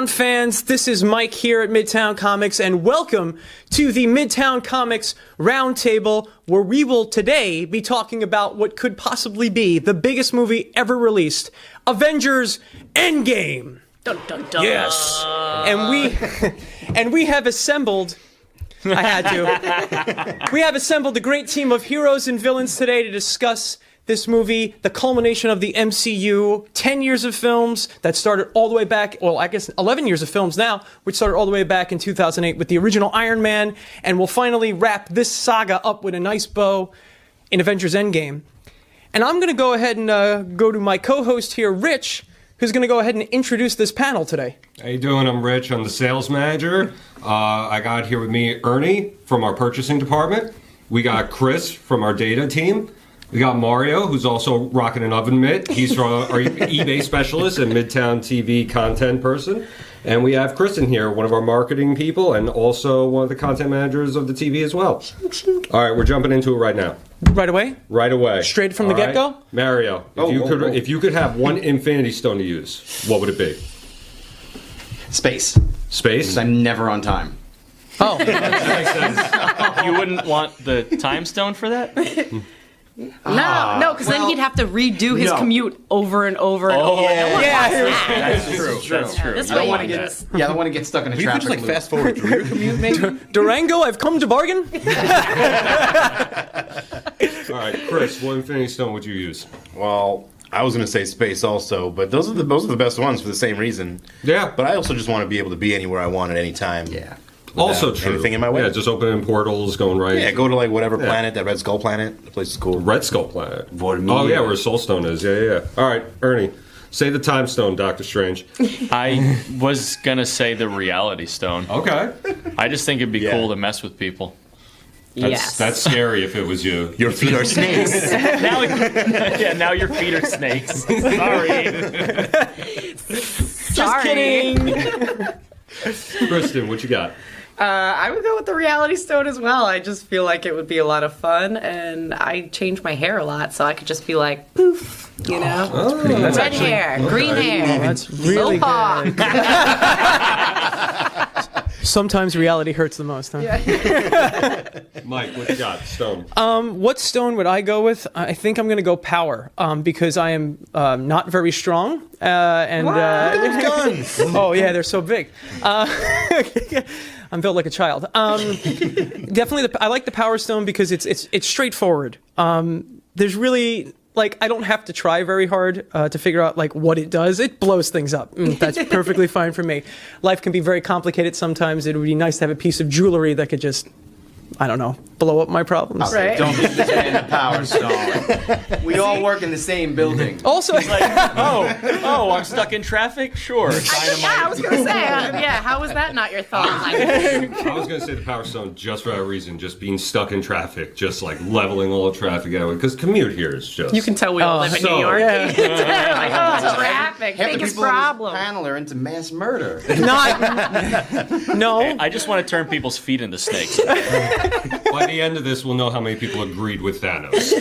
Midtown fans, this is Mike here at Midtown Comics, and welcome to the Midtown Comics Roundtable, where we will today be talking about what could possibly be the biggest movie ever released, Avengers Endgame. Dun, dun, dun. Yes. And we have assembled... I had to. We have assembled a great team of heroes and villains today to discuss this movie, the culmination of the MCU, 10 years of films that started all the way back, well, I guess 11 years of films now, which started all the way back in 2008 with the original Iron Man, and we'll finally wrap this saga up with a nice bow in Avengers Endgame. And I'm going to go ahead and go to my co-host here, Rich, who's going to go ahead and introduce this panel today. How you doing? I'm Rich. I'm the sales manager. I got here with me Ernie from our purchasing department. We got Chris from our data team. We got Mario, who's also rocking an oven mitt. He's from our eBay specialist and Midtown TV content person. And we have Kristen here, one of our marketing people, and also one of the content managers of the TV as well. All right, we're jumping into it right now. Right away? Right away. Straight from the get-go? Mario, if you could have one Infinity Stone to use, what would it be? Space. Space? Because I'm never on time. Oh. That makes sense. You wouldn't want the time stone for that? No, because then he'd have to redo his commute over and over and over. That's true. That's true. This I don't way want you to can get. just... Yeah, I don't want to get stuck in a You could traffic just loop. fast forward through your commute, maybe? Durango, I've come to bargain. All right, Chris, what Infinity Stone would you use? Well, I was going to say space also, but those are the best ones for the same reason. Yeah. But I also just want to be able to be anywhere I want at any time. Yeah. Also without true. anything in my way. Yeah, just opening portals, going right. Yeah, go to like whatever planet, that Red Skull planet. The place is cool. Red Skull Planet. Vormir. Oh, yeah, where Soul Stone is. Yeah. All right, Ernie, say the Time Stone, Doctor Strange. I was going to say the reality stone. Okay. I just think it'd be Yeah. cool to mess with people. That's scary if it was you. Your feet are snakes. Now your feet are snakes. Sorry. Just kidding. Kristen, what you got? I would go with the reality stone as well. I just feel like it would be a lot of fun, and I change my hair a lot, so I could just be like, poof, you know? That's Red hair, green hair. That's really Mohawk. good. Sometimes reality hurts the most, huh? Mike, what you got? Stone. What stone would I go with? I think I'm going to go power, because I am not very strong. Guns. Oh, yeah, they're so big. I'm built like a child. Definitely, I like the Power Stone because it's straightforward. There's really, like, I don't have to try very hard to figure out, like, what it does. It blows things up. That's perfectly fine for me. Life can be very complicated sometimes. It would be nice to have a piece of jewelry that could just, I don't know, blow up my problems. Right. Don't give this man the Power Stone. We all work in the same building. Also, I'm stuck in traffic? Sure. I was going to say, how was that not your thought? I was going to say the Power Stone just for that reason, just being stuck in traffic, just like leveling all the traffic out. Because commute here is just... You can tell we all live in New York. yeah. Like, oh, traffic, Half the biggest people in problem. this panel are into mass murder. No. I just want to turn people's feet into snakes. By the end of this, we'll know how many people agreed with Thanos.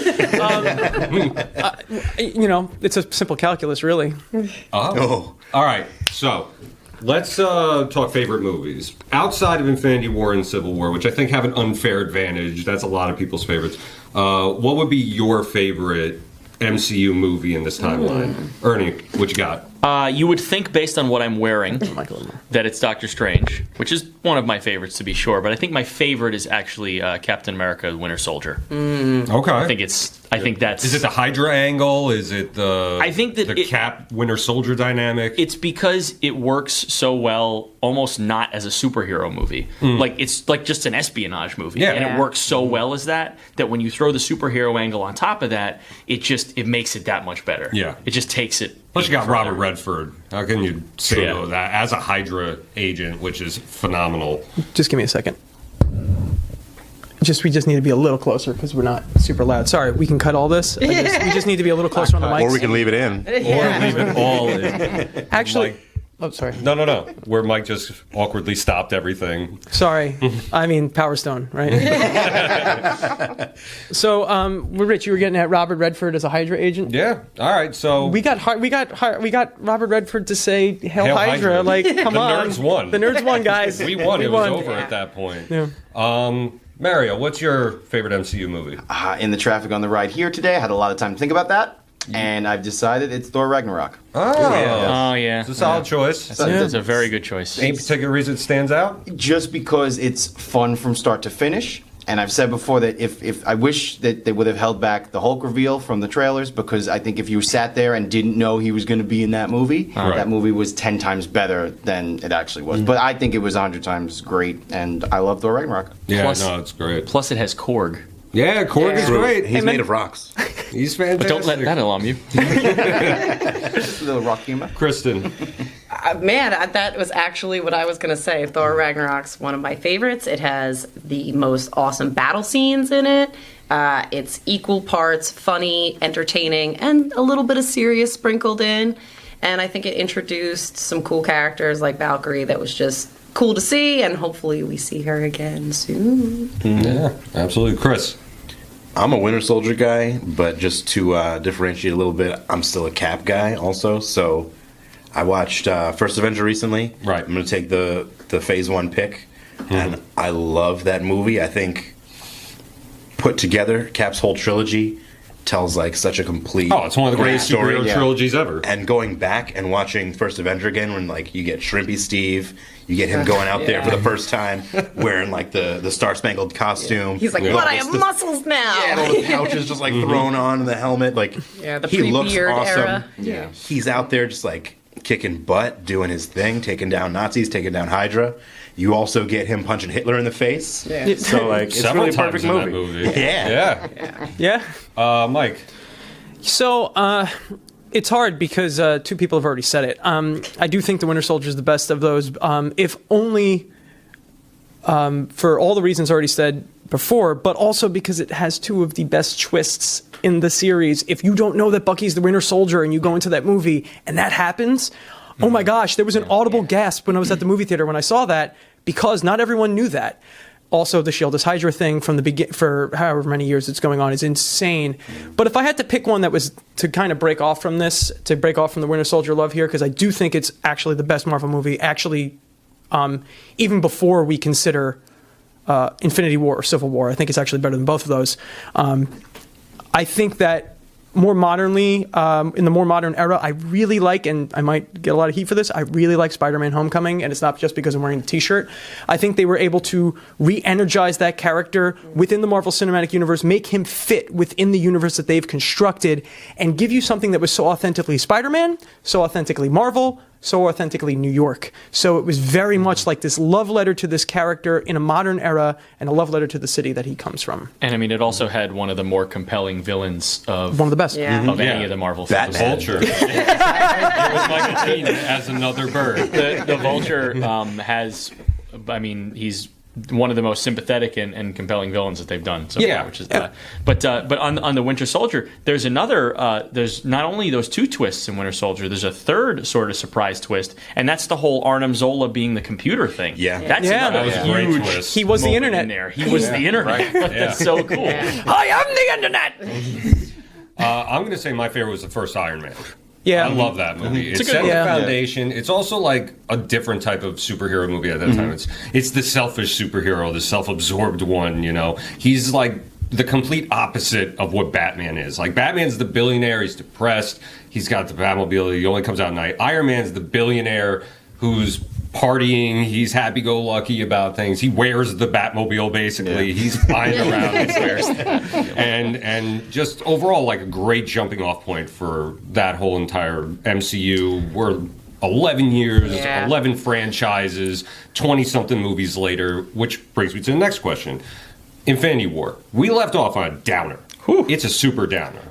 It's a simple calculus, really. Oh. All right, so let's talk favorite movies. Outside of Infinity War and Civil War, which I think have an unfair advantage, that's a lot of people's favorites. What would be your favorite MCU movie in this timeline? Ernie, what you got? You would think, based on what I'm wearing, that it's Doctor Strange, which is one of my favorites to be sure. But I think my favorite is actually Captain America: Winter Soldier. Okay. I think that's. Is it the Hydra angle? Is it the? I think that the Cap Winter Soldier dynamic. It's because it works so well, almost not as a superhero movie. Like it's like just an espionage movie, and it works so well as that when you throw the superhero angle on top of that, it makes it that much better. Yeah. It just takes it. Plus, you got further. Robert Redford. How can you say no to that as a Hydra agent, which is phenomenal? Just give me a second. We just need to be a little closer because we're not super loud. Sorry, we can cut all this. We just need to be a little closer on the mics. Or we can leave it in. Or leave it all in. Actually, Oh, sorry. No. Where Mike just awkwardly stopped everything. Sorry. I mean, Power Stone, right? So, Rich, you were getting at Robert Redford as a Hydra agent. Yeah. All right. So We got Robert Redford to say Hail, Hail Hydra. Hydra. Like, come The on. nerds won. The nerds won, guys. we won. We It was won. over at that point. Yeah. Mario, what's your favorite MCU movie? In the traffic on the ride here today, I had a lot of time to think about that, and I've decided it's Thor Ragnarok. Oh yeah, It's a solid choice. That's a very good choice. Any particular reason it stands out? Just because it's fun from start to finish. And I've said before that if I wish that they would have held back the Hulk reveal from the trailers, because I think if you sat there and didn't know he was going to be in that movie, that movie was 10 times better than it actually was. But I think it was 100 times great, and I love Thor Ragnarok. Yeah, Plus- no, it's great. Plus, it has Korg. Yeah, Korg is great. He's made of rocks. He's fantastic. But don't let that alarm you. Just a little rock humor. Kristen. That was actually what I was going to say. Thor Ragnarok's one of my favorites. It has the most awesome battle scenes in it. It's equal parts funny, entertaining, and a little bit of serious sprinkled in. And I think it introduced some cool characters like Valkyrie that was just cool to see, and hopefully we see her again soon. Yeah, absolutely. Chris. I'm a Winter Soldier guy, but just to differentiate a little bit, I'm still a Cap guy also. So I watched First Avenger recently. Right. I'm going to take the Phase 1 pick, and I love that movie. I think put together, Cap's whole trilogy tells like such a complete It's one of the greatest story. superhero trilogies ever. And going back and watching First Avenger again, when like you get Shrimpy Steve, you get him going out there for the first time wearing like the Star Spangled costume. He's like, with but all I this- have muscles now. and all the pouches just like thrown on in the helmet. Like The he looks pre-beard awesome. era. Yeah, he's out there just like kicking butt, doing his thing, taking down Nazis, taking down Hydra. You also get him punching Hitler in the face. Yeah. So like it's Several really a perfect times in movie. that movie. Yeah. Yeah. Mike. So, it's hard because two people have already said it. I do think the Winter Soldier is the best of those, if only for all the reasons already said before, but also because it has two of the best twists in the series. If you don't know that Bucky's the Winter Soldier and you go into that movie and that happens, oh my gosh, there was an audible gasp when I was at the movie theater when I saw that, because not everyone knew that. Also, the Shield is Hydra thing from the for however many years it's going on is insane. But if I had to pick one that was to kind of break off from this, to break off from the Winter Soldier love here, because I do think it's actually the best Marvel movie, actually, even before we consider Infinity War or Civil War, I think it's actually better than both of those. I think that more modernly, in the more modern era, I really like, and I might get a lot of heat for this, I really like Spider-Man Homecoming, and it's not just because I'm wearing the t-shirt. I think they were able to re-energize that character within the Marvel Cinematic Universe, make him fit within the universe that they've constructed, and give you something that was so authentically Spider-Man, so authentically Marvel, so authentically New York. So it was very much like this love letter to this character in a modern era, and a love letter to the city that he comes from. And I mean, it also had one of the more compelling villains of One of the best. Yeah. of any of the Marvel films. Batman. Vulture. It was Michael Keaton as another bird. The Vulture has, I mean, he's one of the most sympathetic and compelling villains that they've done so far, which is but on the Winter Soldier, there's another there's not only those two twists in Winter Soldier, there's a third sort of surprise twist, and that's the whole Arnim Zola being the computer thing. Yeah. Yeah. another That was a great huge twist. He was the moment internet. in there. He was the internet. That's so cool. I am the internet. I'm going to say my favorite was the first Iron Man. Yeah. I love that movie. It a good set one. the Yeah. foundation. It's also like a different type of superhero movie at that time. It's the selfish superhero, the self-absorbed one, you know. He's like the complete opposite of what Batman is. Like, Batman's the billionaire, he's depressed, he's got the Batmobile, he only comes out at night. Iron Man's the billionaire who's partying, he's happy-go-lucky about things. He wears the Batmobile, basically. He's flying around. And just overall, like, a great jumping-off point for that whole entire MCU. We're 11 years, Yeah. 11 franchises, 20-something movies later, which brings me to the next question. Infinity War. We left off on a downer. It's a super downer.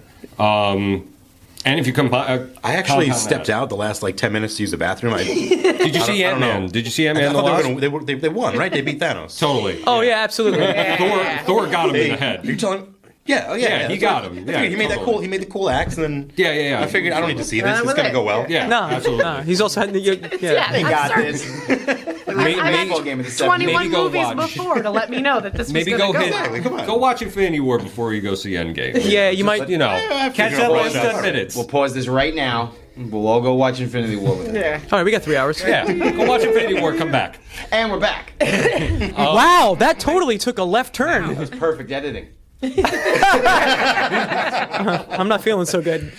And if you combine... I actually stepped out the last like 10 minutes to use the bathroom. Did you see I don't know. Ant-Man? Did you see I Ant-Man and the thought Wasp? they won, right? They beat Thanos. Totally. Oh yeah, absolutely. Thor got him in the Are head. you telling? Yeah, oh yeah, he got him. Yeah, he made that totally. cool. He made the cool axe, and then Yeah. I figured I don't need to see this. It's with gonna it. go well. Yeah, No, absolutely. no, he's also had the They I'm got certain. this. Maybe- Baseball game in the 70s. 21 Maybe go movies watch. before to let me know that this Maybe was go going to hit. go. Come on. Go watch Infinity War before you go see Endgame. Yeah, you might. You know, catch that last 10 minutes. We'll pause this right now. We'll all go watch Infinity War with it. Yeah. All right, we got 3 hours. Yeah, go watch Infinity War. Come back. And we're back. Wow, that totally took a left turn. That was perfect editing. I'm not feeling so good.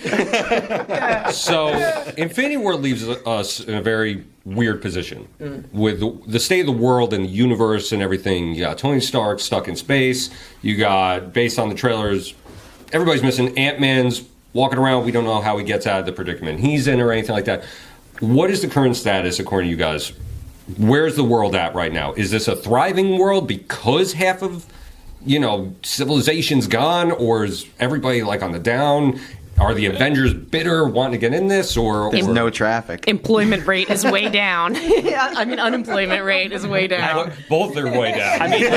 So, Infinity War leaves us in a very weird position with the state of the world and the universe and everything. You got Tony Stark stuck in space. You got, based on the trailers, everybody's missing. Ant-Man's walking around. We don't know how he gets out of the predicament he's in or anything like that. What is the current status, according to you guys? Where's the world at right now? Is this a thriving world because half of, civilization's gone, or is everybody like on the down? Are the Avengers bitter, wanting to get in this, or There's no traffic. Employment rate is way down. I mean, unemployment rate is way down. both are way down? I mean,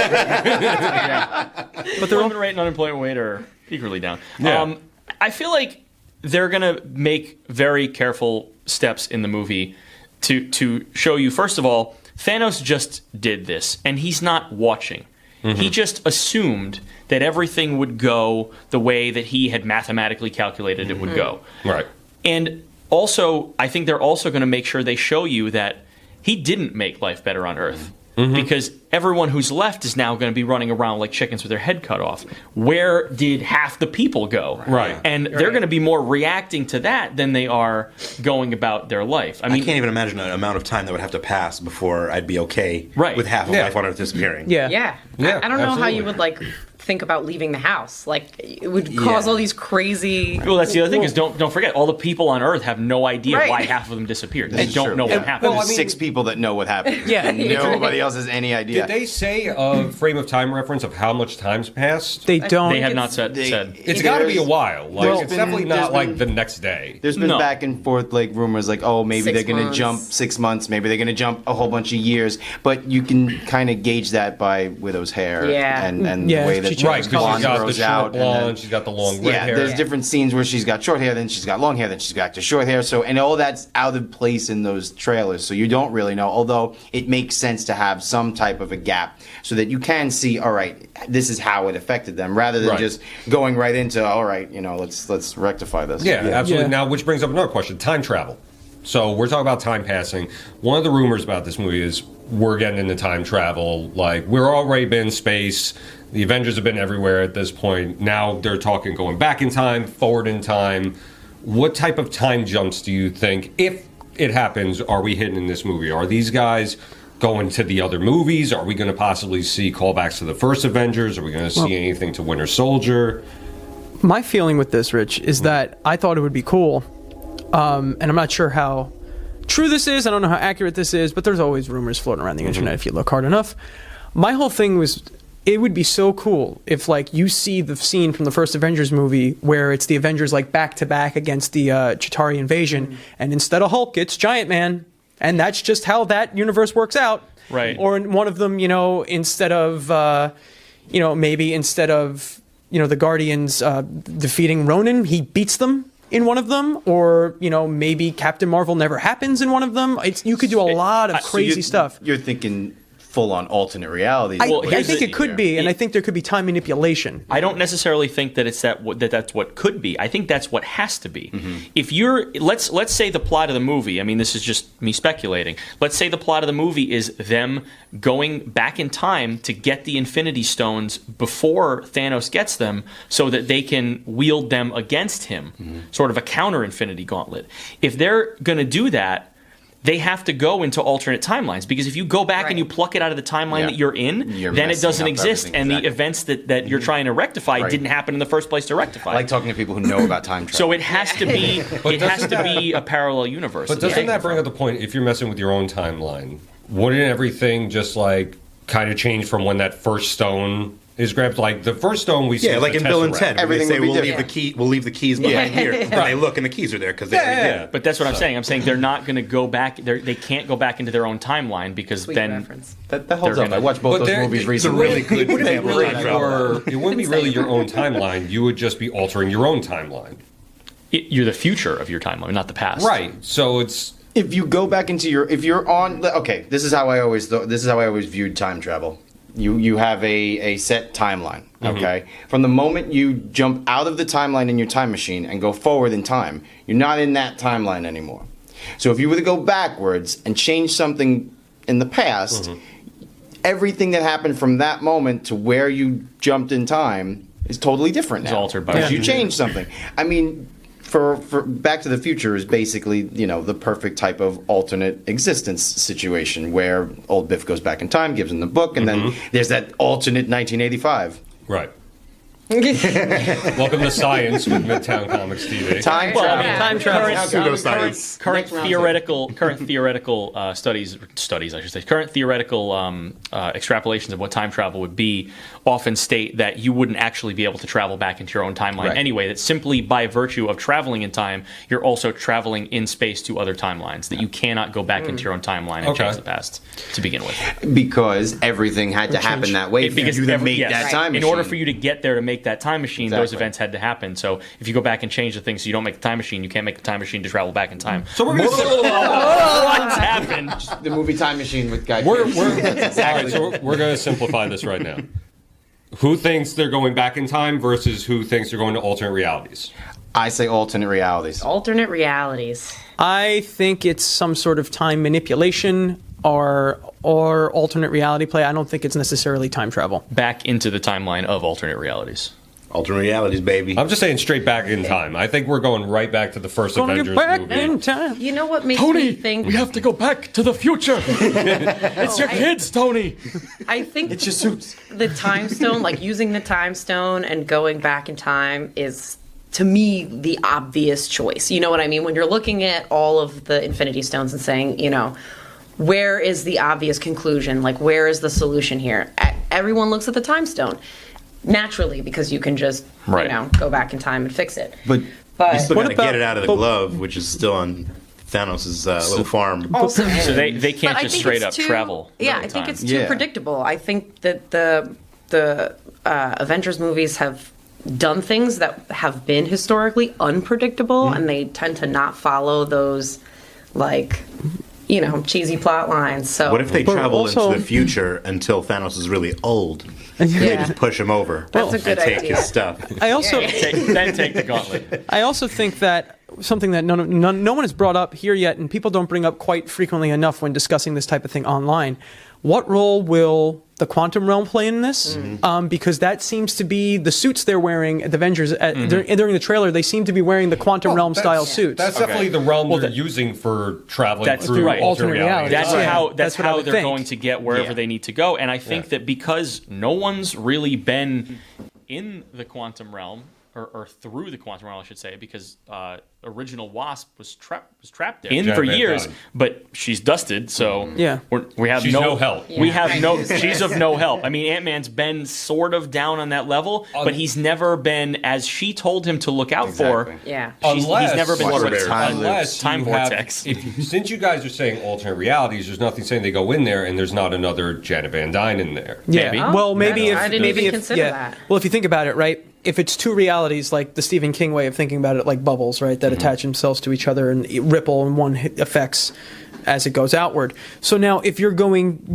but the employment rate and unemployment rate are equally down. Yeah. I feel like they're going to make very careful steps in the movie to show you, first of all, Thanos just did this, and he's not watching. Mm-hmm. He just assumed that everything would go the way that he had mathematically calculated it would go. Right. And also, I think they're also going to make sure they show you that he didn't make life better on Earth. Mm-hmm. Because everyone who's left is now going to be running around like chickens with their head cut off. Where did half the people go? Right. And they're going to be more reacting to that than they are going about their life. I can't even imagine the amount of time that would have to pass before I'd be okay with half of Yeah. life on Earth disappearing. Yeah. Yeah. Yeah, I don't know how absolutely. you would think about leaving the house. It would cause all these crazy. Well, that's the other thing is don't forget, all the people on Earth have no idea Right. why half of them disappeared. They That's don't true. know Yeah. what happened. There's 6 people that know what happened. Yeah. And nobody else has any idea. Did they say a frame of time reference of how much time's passed? They don't. They have not said. It's got to be a while. There's It's been- definitely not there's like been- the next day. There's been No. back and forth rumors maybe 6 they're going to months. jump 6 months, maybe they're going to jump a whole bunch of years, but you can kind of gauge that by Widow's hair Yeah. and Yeah, the way that she Right, because blonde she's got the grows short out. and then- blonde, she's got the long red yeah, hair. there's different scenes where she's got short hair, then she's got long hair, then she's got to short hair. So, and all that's out of place in those trailers. So you don't really know. Although it makes sense to have some type of a gap so that you can see, all right, this is how it affected them, rather than Right. just going right into, all right, let's rectify this. Yeah, absolutely. Yeah. Now, which brings up another question: time travel. So we're talking about time passing. One of the rumors about this movie is we're getting into time travel. Like, we're already been in space. The Avengers have been everywhere at this point. Now they're talking going back in time, forward in time. What type of time jumps do you think, if it happens, are we hitting in this movie? Are these guys going to the other movies? Are we going to possibly see callbacks to the first Avengers? Are we going to see anything to Winter Soldier? My feeling with this, Rich, is that I thought it would be cool, and I'm not sure how true this is. I don't know how accurate this is, but there's always rumors floating around the internet if you look hard enough. My whole thing was, it would be so cool if you see the scene from the first Avengers movie where it's the Avengers back to back against the Chitauri invasion, and instead of Hulk, it's Giant Man, and that's just how that universe works out. Right. Or in one of them, instead of maybe instead of the Guardians defeating Ronan, he beats them in one of them, or maybe Captain Marvel never happens in one of them. You could do a lot of crazy stuff. You're thinking full on alternate reality. I here's think the- it could be, and I think there could be time manipulation. I don't necessarily think that that's what could be. I think that's what has to be. If you're let's say the plot of the movie, I mean, this is just me speculating. Let's say the plot of the movie is them going back in time to get the Infinity Stones before Thanos gets them, so that they can wield them against him, sort of a counter Infinity Gauntlet. If they're going to do that, they have to go into alternate timelines, because if you go back and you pluck it out of the timeline that you're in, You're then it messing doesn't up exist, everything, and exactly. the events that you're trying to rectify Right. didn't happen in the first place to rectify. I like talking to people who know about time travel. So it has to be doesn't that- a parallel universe. But doesn't that bring up the point, if you're messing with your own timeline, wouldn't everything just kind of change from when that first stone is grabs like the first stone we see. Yeah, is like the in Bill and Tesseract. Ted, Everything they say would be we'll leave different. we'll leave the keys behind here, and they look and the keys are there because Yeah. But that's what I'm saying. I'm saying they're not going to go back. They can't go back into their own timeline because Sweet then reference. That holds They're up. I gonna- watched both those movies It's a recently. really good It wouldn't be example of really time travel. it wouldn't be really your own timeline. You would just be altering your own timeline. you're the future of your timeline, not the past. Right. So it's If you go back into if you're on, okay, this is how I always viewed time travel. You have a set timeline, okay? From the moment you jump out of the timeline in your time machine and go forward in time, you're not in that timeline anymore. So if you were to go backwards and change something in the past, everything that happened from that moment to where you jumped in time is totally different now. It's altered by because that. you changed something. I mean, for Back to the Future is basically, the perfect type of alternate existence situation where old Biff goes back in time, gives him the book, and then there's that alternate 1985. right. Welcome to science with Midtown Comics TV. Time Well, I travel. mean, Time travel. Pseudoscience. Current theoretical studies, I should say, current theoretical extrapolations of what time travel would be often state that you wouldn't actually be able to travel back into your own timeline Right. anyway. That simply by virtue of traveling in time, you're also traveling in space to other timelines. That you cannot go back into your own timeline and Okay. change the past to begin with. Because everything had to happen that way for you to make that time in machine. order for you to get there to make that time machine, those Exactly. events had to happen. So if you go back and change the things so you don't make the time machine, you can't make the time machine to travel back in time. So we're gonna What's happened? The movie Time Machine with Guy we're, Pearce. we're, all right, so we're going to simplify this right now. Who thinks they're going back in time versus who thinks they're going to alternate realities? I say alternate realities. Alternate realities. I think it's some sort of time manipulation or alternate reality play. I don't think it's necessarily time travel. Back into the timeline of alternate realities. Alternate realities, baby. I'm just saying straight back in time. I think we're going right back to the first Gonna Avengers get back movie. in time. You know what makes me think? have to go back to the future. It's your kids, Tony. I think It's your suits. the time stone, like using the time stone and going back in time, is to me the obvious choice. You know what I mean? When you're looking at all of the Infinity Stones and saying, where is the obvious conclusion? Like, where is the solution here? Everyone looks at the time stone naturally because you can just, Right. go back in time and fix it. But You still What gotta about- get it out of the but- glove, which is still on Thanos' little farm. Also, So they can't but I just think straight it's up too- travel. Yeah, another I think time. it's too Yeah. predictable. I think that the Avengers movies have done things that have been historically unpredictable, and they tend to not follow those, like, cheesy plot lines. So What if they travel also- into the future until Thanos is really old? And they Yeah. just push him over That's a and good take idea. his stuff. I also Then take the gauntlet. I also think that something that no one has brought up here yet, and people don't bring up quite frequently enough when discussing this type of thing online. What role will the quantum realm play in this? Because that seems to be the suits they're wearing at the Avengers. During the trailer, they seem to be wearing the quantum realm style suits. That's definitely the realm Well, they're using for traveling That's through right. alternate Alternate realities. realities. That's Yeah. how That's what I would they're think. going to get wherever Yeah. they need to go. And I think that because no one's really been in the quantum realm or through the quantum realm, I should say, because original Wasp was trapped there Janet for Van years, Dyne. but she's dusted, so Yeah. we have She's no help. We have Yeah. no. She's of no help. I mean, Ant-Man's been sort of down on that level, but he's never been as she told him to look out for. Exactly. yeah. He's never been Water sort of bear. Unless time you have- vortex. since you guys are saying alternate realities, there's nothing saying they go in there and there's not another Janet Van Dyne in there. Yeah. Maybe. Well, maybe I if didn't maybe even if consider yeah. that. Well, if you think about it, right? If it's two realities, like the Stephen King way of thinking about it, like bubbles, right, that attach themselves to each other and ripple, and one affects as it goes outward. So now, if you're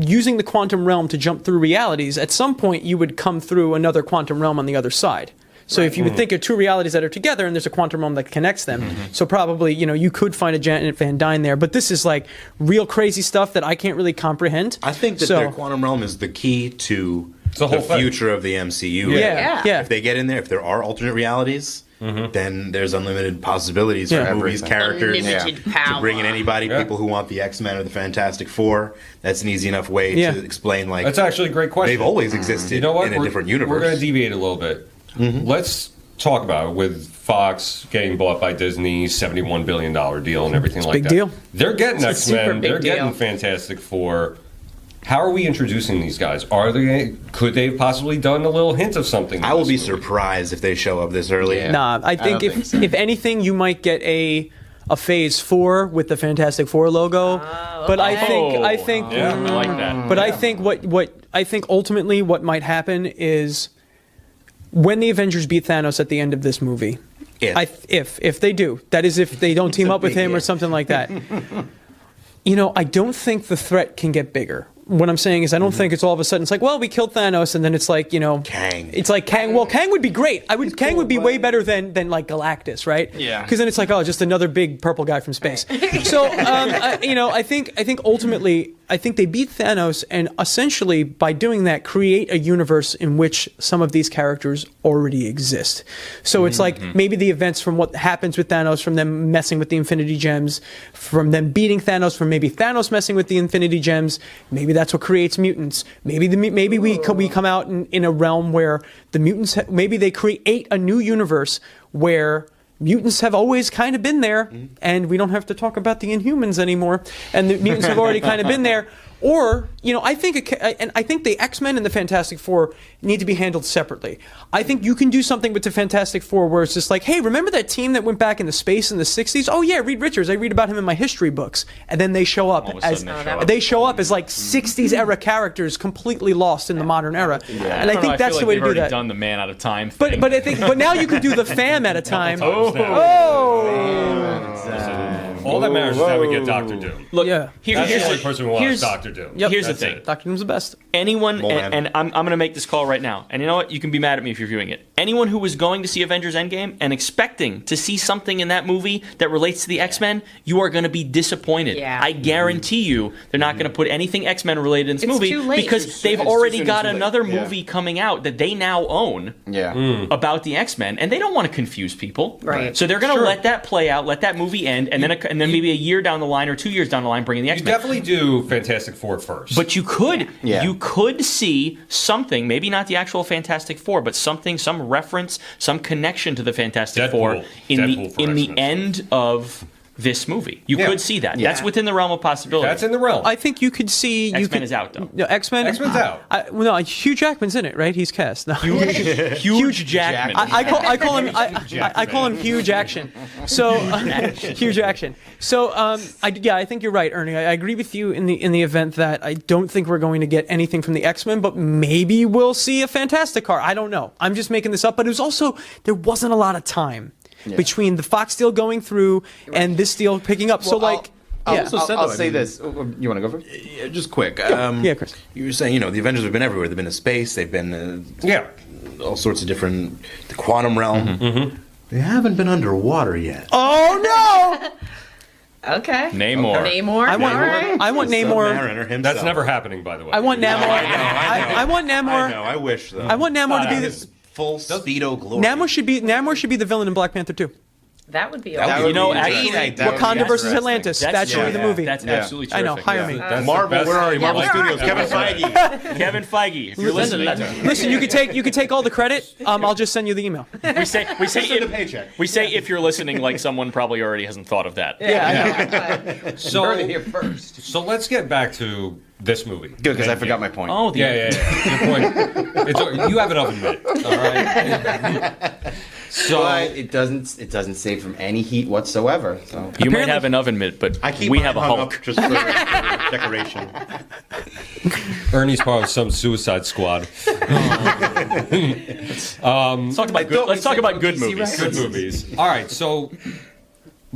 using the quantum realm to jump through realities, at some point you would come through another quantum realm on the other side. So if you would think of two realities that are together and there's a quantum realm that connects them, so probably you could find a Janet Van Dyne there. But this is like real crazy stuff that I can't really comprehend. I think that their quantum realm is the key to the whole the thing. future of the MCU. Yeah. If they get in there, if there are alternate realities, then there's unlimited possibilities Yeah. for movies, Everything. characters, Unlimited to power. bring in anybody. Yeah. People who want the X-Men or the Fantastic Four. That's an easy enough way Yeah. to explain. Like That's actually a great question. they've always existed You know what? in a different universe. We're going to deviate a little bit. Let's talk about it with Fox getting bought by Disney, $71 billion deal and everything like big that. deal. They're getting It's a super X-Men. big They're getting deal. Fantastic Four. how are we introducing these guys? Could they have possibly done a little hint of something? I will be surprised if they show up this early. Yeah. Nah, I think if anything, you might get a Phase 4 with the Fantastic Four logo. But I think I like that. But I think I think ultimately what might happen is when the Avengers beat Thanos at the end of this movie. If they do, that is, if they don't team up with him or something like that. I don't think the threat can get bigger. What I'm saying is, I don't think it's all of a sudden it's like, well, we killed Thanos, and then it's like, Kang. It's like Kang. Well, Kang would be great. Kang would be way better than like Galactus, right? Yeah. Because then it's like, oh, just another big purple guy from space. So, I think ultimately, I think they beat Thanos, and essentially by doing that, create a universe in which some of these characters already exist. So it's like maybe the events from what happens with Thanos, from them messing with the Infinity Gems, from them beating Thanos, from maybe Thanos messing with the Infinity Gems. Maybe that's what creates mutants. Maybe we come out in a realm where the mutants. Maybe they create a new universe where mutants have always kind of been there, and we don't have to talk about the Inhumans anymore, and the mutants have already kind of been there. Or, I think the X-Men and the Fantastic Four need to be handled separately. I think you can do something with the Fantastic Four where it's just like, hey, remember that team that went back into space in the 60s? Oh yeah, Reed Richards. I read about him in my history books. And then they show up as like 60s era characters completely lost in the modern era. Yeah. And I think that's the way to do that. Done the Man out of Time thing. But now you can do the Fam at a time. All that matters is that we get Doctor Doom. Look, Yeah. That's the only person who wants Doctor Doom. Here's the That's thing. it. Doctor Doom's the best. Anyone, and I'm going to make this call right now, and you know what? You can be mad at me if you're viewing it. Anyone who was going to see Avengers Endgame and expecting to see something in that movie that relates to the X-Men, you are going to be disappointed. Yeah. I guarantee you they're not going to put anything X-Men related in this movie too late. because they've already got another movie coming out that they now own about the X-Men, and they don't want to confuse people. Right. So they're going to let that play out, let that movie end, and then maybe a year down the line or 2 years down the line bring in the You X-Men. definitely do Fantastic Four first. But you could see something, maybe not the actual Fantastic Four, but something, some reference, some connection to the Fantastic Four in the end of this movie. You could see that. That's within the realm of possibility. That's in the realm. I think you could see... X-Men is out, though. No, X-Men's out. No, Hugh Jackman's in it, right? He's cast. No. Huge Jackman. I call him Huge Action. So Huge Action. So I think you're right, Ernie. I agree with you in the event that I don't think we're going to get anything from the X-Men, but maybe we'll see a Fantastic Car. I don't know. I'm just making this up, but it was also there wasn't a lot of time between the Fox deal going through and this deal picking up. So I'll say this. You want to go first? Yeah, just quick. Yeah, Chris. You were saying, the Avengers have been everywhere. They've been to space. They've been all sorts of different, the quantum realm. They haven't been underwater yet. Oh no! Okay. Namor. I want Namor. Submariner himself. That's never happening, by the way. I want Namor. I want Namor. I know. I wish though. I want Namor to be his full speedo glory. Namor should be the villain in Black Panther 2. That would be That would awesome. be actually, Wakanda versus Atlantis. That should be the movie. That's absolutely terrific. I know. Hire me. That's Marvel, the best- where are you? Marvel Studios. Kevin Feige. Kevin Feige, if you're listening, Listen, you could take all the credit. I'll just send you the email. we say the paycheck. We say if you're listening, like someone probably already hasn't thought of that. So, Heard it here first. so let's get back to this movie. Good, because I forgot my point. Oh, Yeah. Your point. You have an oven mitt. All right. So But it doesn't save from any heat whatsoever. So you might have an oven mitt, but I keep we mine have a hung Hulk. up just for decoration. Ernie's part of some Suicide Squad. Let's talk about good movies. Good movies. All right. So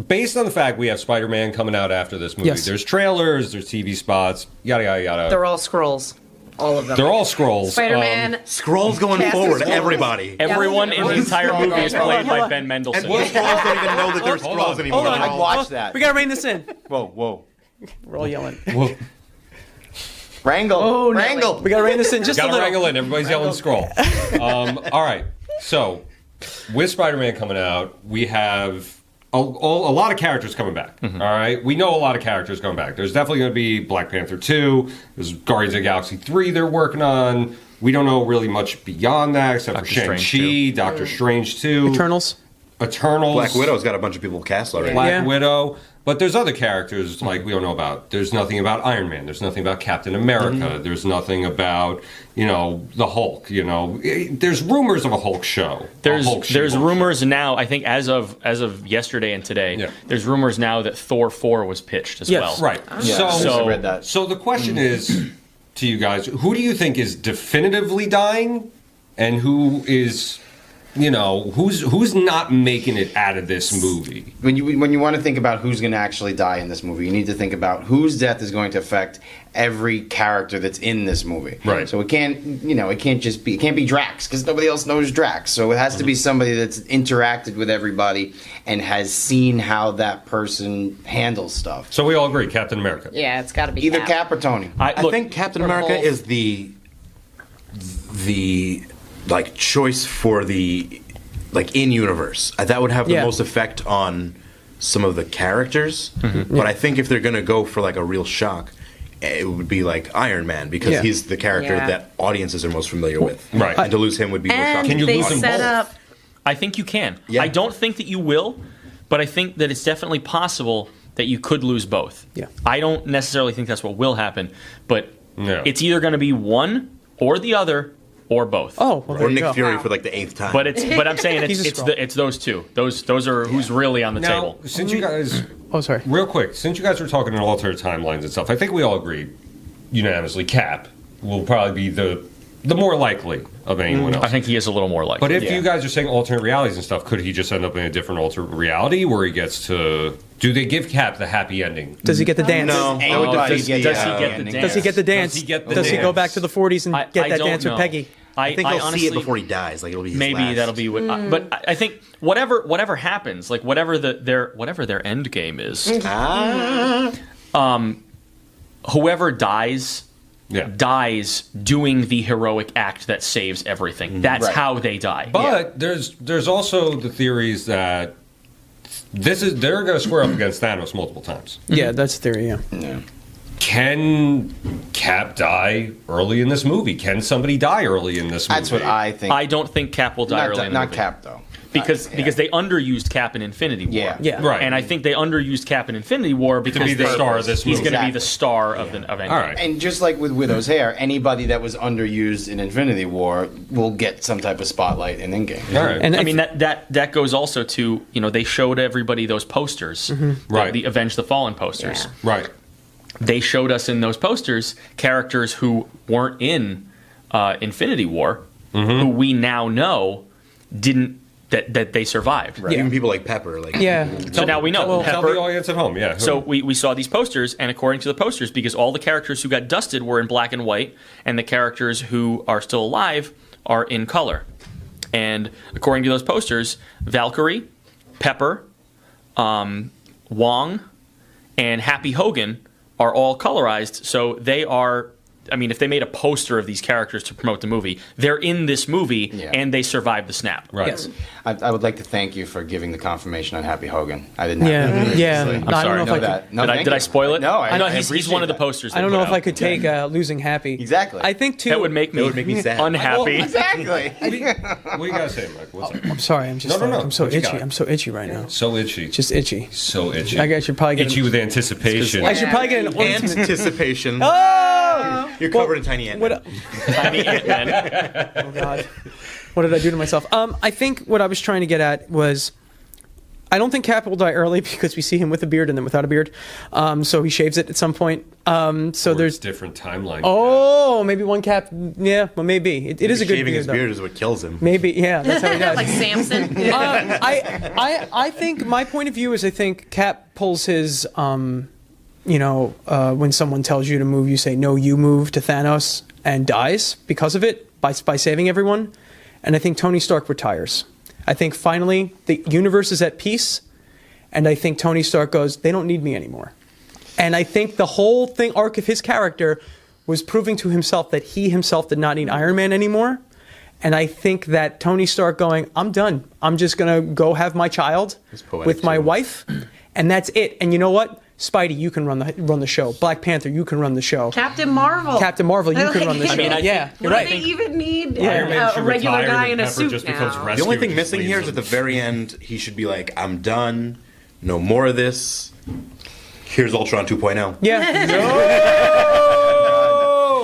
based on the fact we have Spider-Man coming out after this movie, Yes. there's trailers, there's TV spots, yada yada yada. They're all scrolls. All of them. They're all scrolls. Spider-Man. Scrolls going Cast forward. is Everybody. Everyone in the entire movie is played by on. Ben Mendelsohn. And most scrolls don't even know that they're Hold scrolls on. anymore. Hold on. They're all- watch that. We gotta rein this in. Whoa. We're all yelling. Well, Wrangle. Wrangle. We gotta rein this in just a gotta little. wrangle in. Everybody's yelling scroll. All right. So with Spider-Man coming out, we have a lot of characters coming back. All right. We know a lot of characters coming back. There's definitely going to be Black Panther 2. There's Guardians of the Galaxy 3 they're working on. We don't know really much beyond that except Doctor for Strange Shang-Chi, Doctor Strange 2. Eternals. Eternals. Black Widow's got a bunch of people cast already. Black Yeah. Widow. But there's other characters like we don't know about. There's nothing about Iron Man. There's nothing about Captain America. There's nothing about the Hulk. There's rumors of a Hulk show. There's rumors now. I think as of yesterday and today, there's rumors now that Thor 4 was pitched as well. Right. I read that. So the question is to you guys: who do you think is definitively dying, and who is? Who's not making it out of this movie? When you want to think about who's going to actually die in this movie, you need to think about whose death is going to affect every character that's in this movie. Right. So it can't be Drax because nobody else knows Drax. So it has to be somebody that's interacted with everybody and has seen how that person handles stuff. So we all agree, Captain America. Yeah, it's got to be Either Cap or Tony. I think Captain America is the choice for the in universe. That would have the most effect on some of the characters. But I think if they're going to go for a real shock, it would be like Iron Man because he's the character that audiences are most familiar with. Right. And to lose him would be more shocking. Can you they lose them set both? up. I think you can. Yeah. I don't think that you will, but I think that it's definitely possible that you could lose both. Yeah. I don't necessarily think that's what will happen, but Yeah. it's either going to be one or the other or both. Oh, well, there Or you Nick go. Fury for the 8th time. But I'm saying He's a it's Skrull. it's those two. Those are who's really on the Now, table. since you guys, Oh, sorry. real quick, since you guys were talking in alternate timelines and stuff, I think we all agree unanimously Cap will probably be the more likely of anyone else. I think he is a little more likely. But if you guys are saying alternate realities and stuff, could he just end up in a different alternate reality where he gets to? Do they give Cap the happy ending? Does he get the dance? no. Anybody does get he the get the ending. dance? Does he get the dance? Does he get the Does he go dance? back to the 40s and get that don't dance with know. Peggy? I think he'll honestly, see it before he dies. It'll be his maybe last. that'll be what. But I think whatever happens, whatever their end game is, whoever dies dies doing the heroic act that saves everything. That's how they die. But there's also the theories that they're going to square up against Thanos multiple times. Yeah, that's the theory, Yeah. Can Cap die early in this movie? Can somebody die early in this movie? That's what I think. I don't think Cap will die early in the not movie. Cap though. Because they underused Cap in Infinity War. Yeah. Yeah. Right. And I think they underused Cap in Infinity War because be the star of this he's movie. going to be the star of Endgame. All right. And just like with Widow's hair, anybody that was underused in Infinity War will get some type of spotlight in Endgame. All right. And I mean that goes also to they showed everybody those posters, Right. the Avenge the Fallen posters. Yeah. Right. They showed us in those posters characters who weren't in Infinity War, who we now know didn't that they survived. Right. Even people like Pepper. yeah. So now we know. Tell Pepper- the audience at home. Yeah. So we saw these posters, and according to the posters, because all the characters who got dusted were in black and white, and the characters who are still alive are in color. And according to those posters, Valkyrie, Pepper, Wong, and Happy Hogan are all colorized, so they are. I mean, if they made a poster of these characters to promote the movie, they're in this movie, and they survived the snap. right. Yes. I would like to thank you for giving the confirmation on Happy Hogan. I didn't have Yeah, that. yeah. previously. No, I don't know if I could. that. No, Did thank I you. spoil it? No, I he's appreciate one of the that. posters. I don't they know put if I out. could take losing Happy. Exactly. I think too. That would make me sad. unhappy. Exactly. What do you guys say, Mike? What's up? I'm sorry. I'm just. No. I'm so What you itchy. got? I'm so itchy right now. So itchy. Just itchy. So itchy. I should probably get itchy with anticipation. I should probably get an ointment. Anticipation. Oh! You're covered in tiny ant. What? Tiny Ant-Man. Oh God. What did I do to myself? I think what I was trying to get at was, I don't think Cap will die early because we see him with a beard and then without a beard. So he shaves it at some point. So Or there's. it's different timeline. Oh, maybe one Cap. Yeah, well, maybe it is a good Shaving beard. his though. beard is what kills him. Maybe, yeah, that's how he does. Like Samson. I think my point of view is I think Cap pulls his, when someone tells you to move, you say, no, you move to Thanos and dies because of it by saving everyone. And I think Tony Stark retires. I think finally the universe is at peace. And I think Tony Stark goes, they don't need me anymore. And I think the whole arc of his character was proving to himself that he himself did not need Iron Man anymore. And I think that Tony Stark going, I'm done. I'm just going to go have my child with my wife. And that's it. And you know what? Spidey, you can run the show. Black Panther, you can run the show. Captain Marvel. Captain Marvel, you can run the show. I You're What right. do they even need Iron Man a should regular retire guy and in a Pepper suit just now? becomes The only rescued thing and missing leaves here is him. at the very end, he should be like, I'm done. No more of this. Here's Ultron 2.0. Yeah.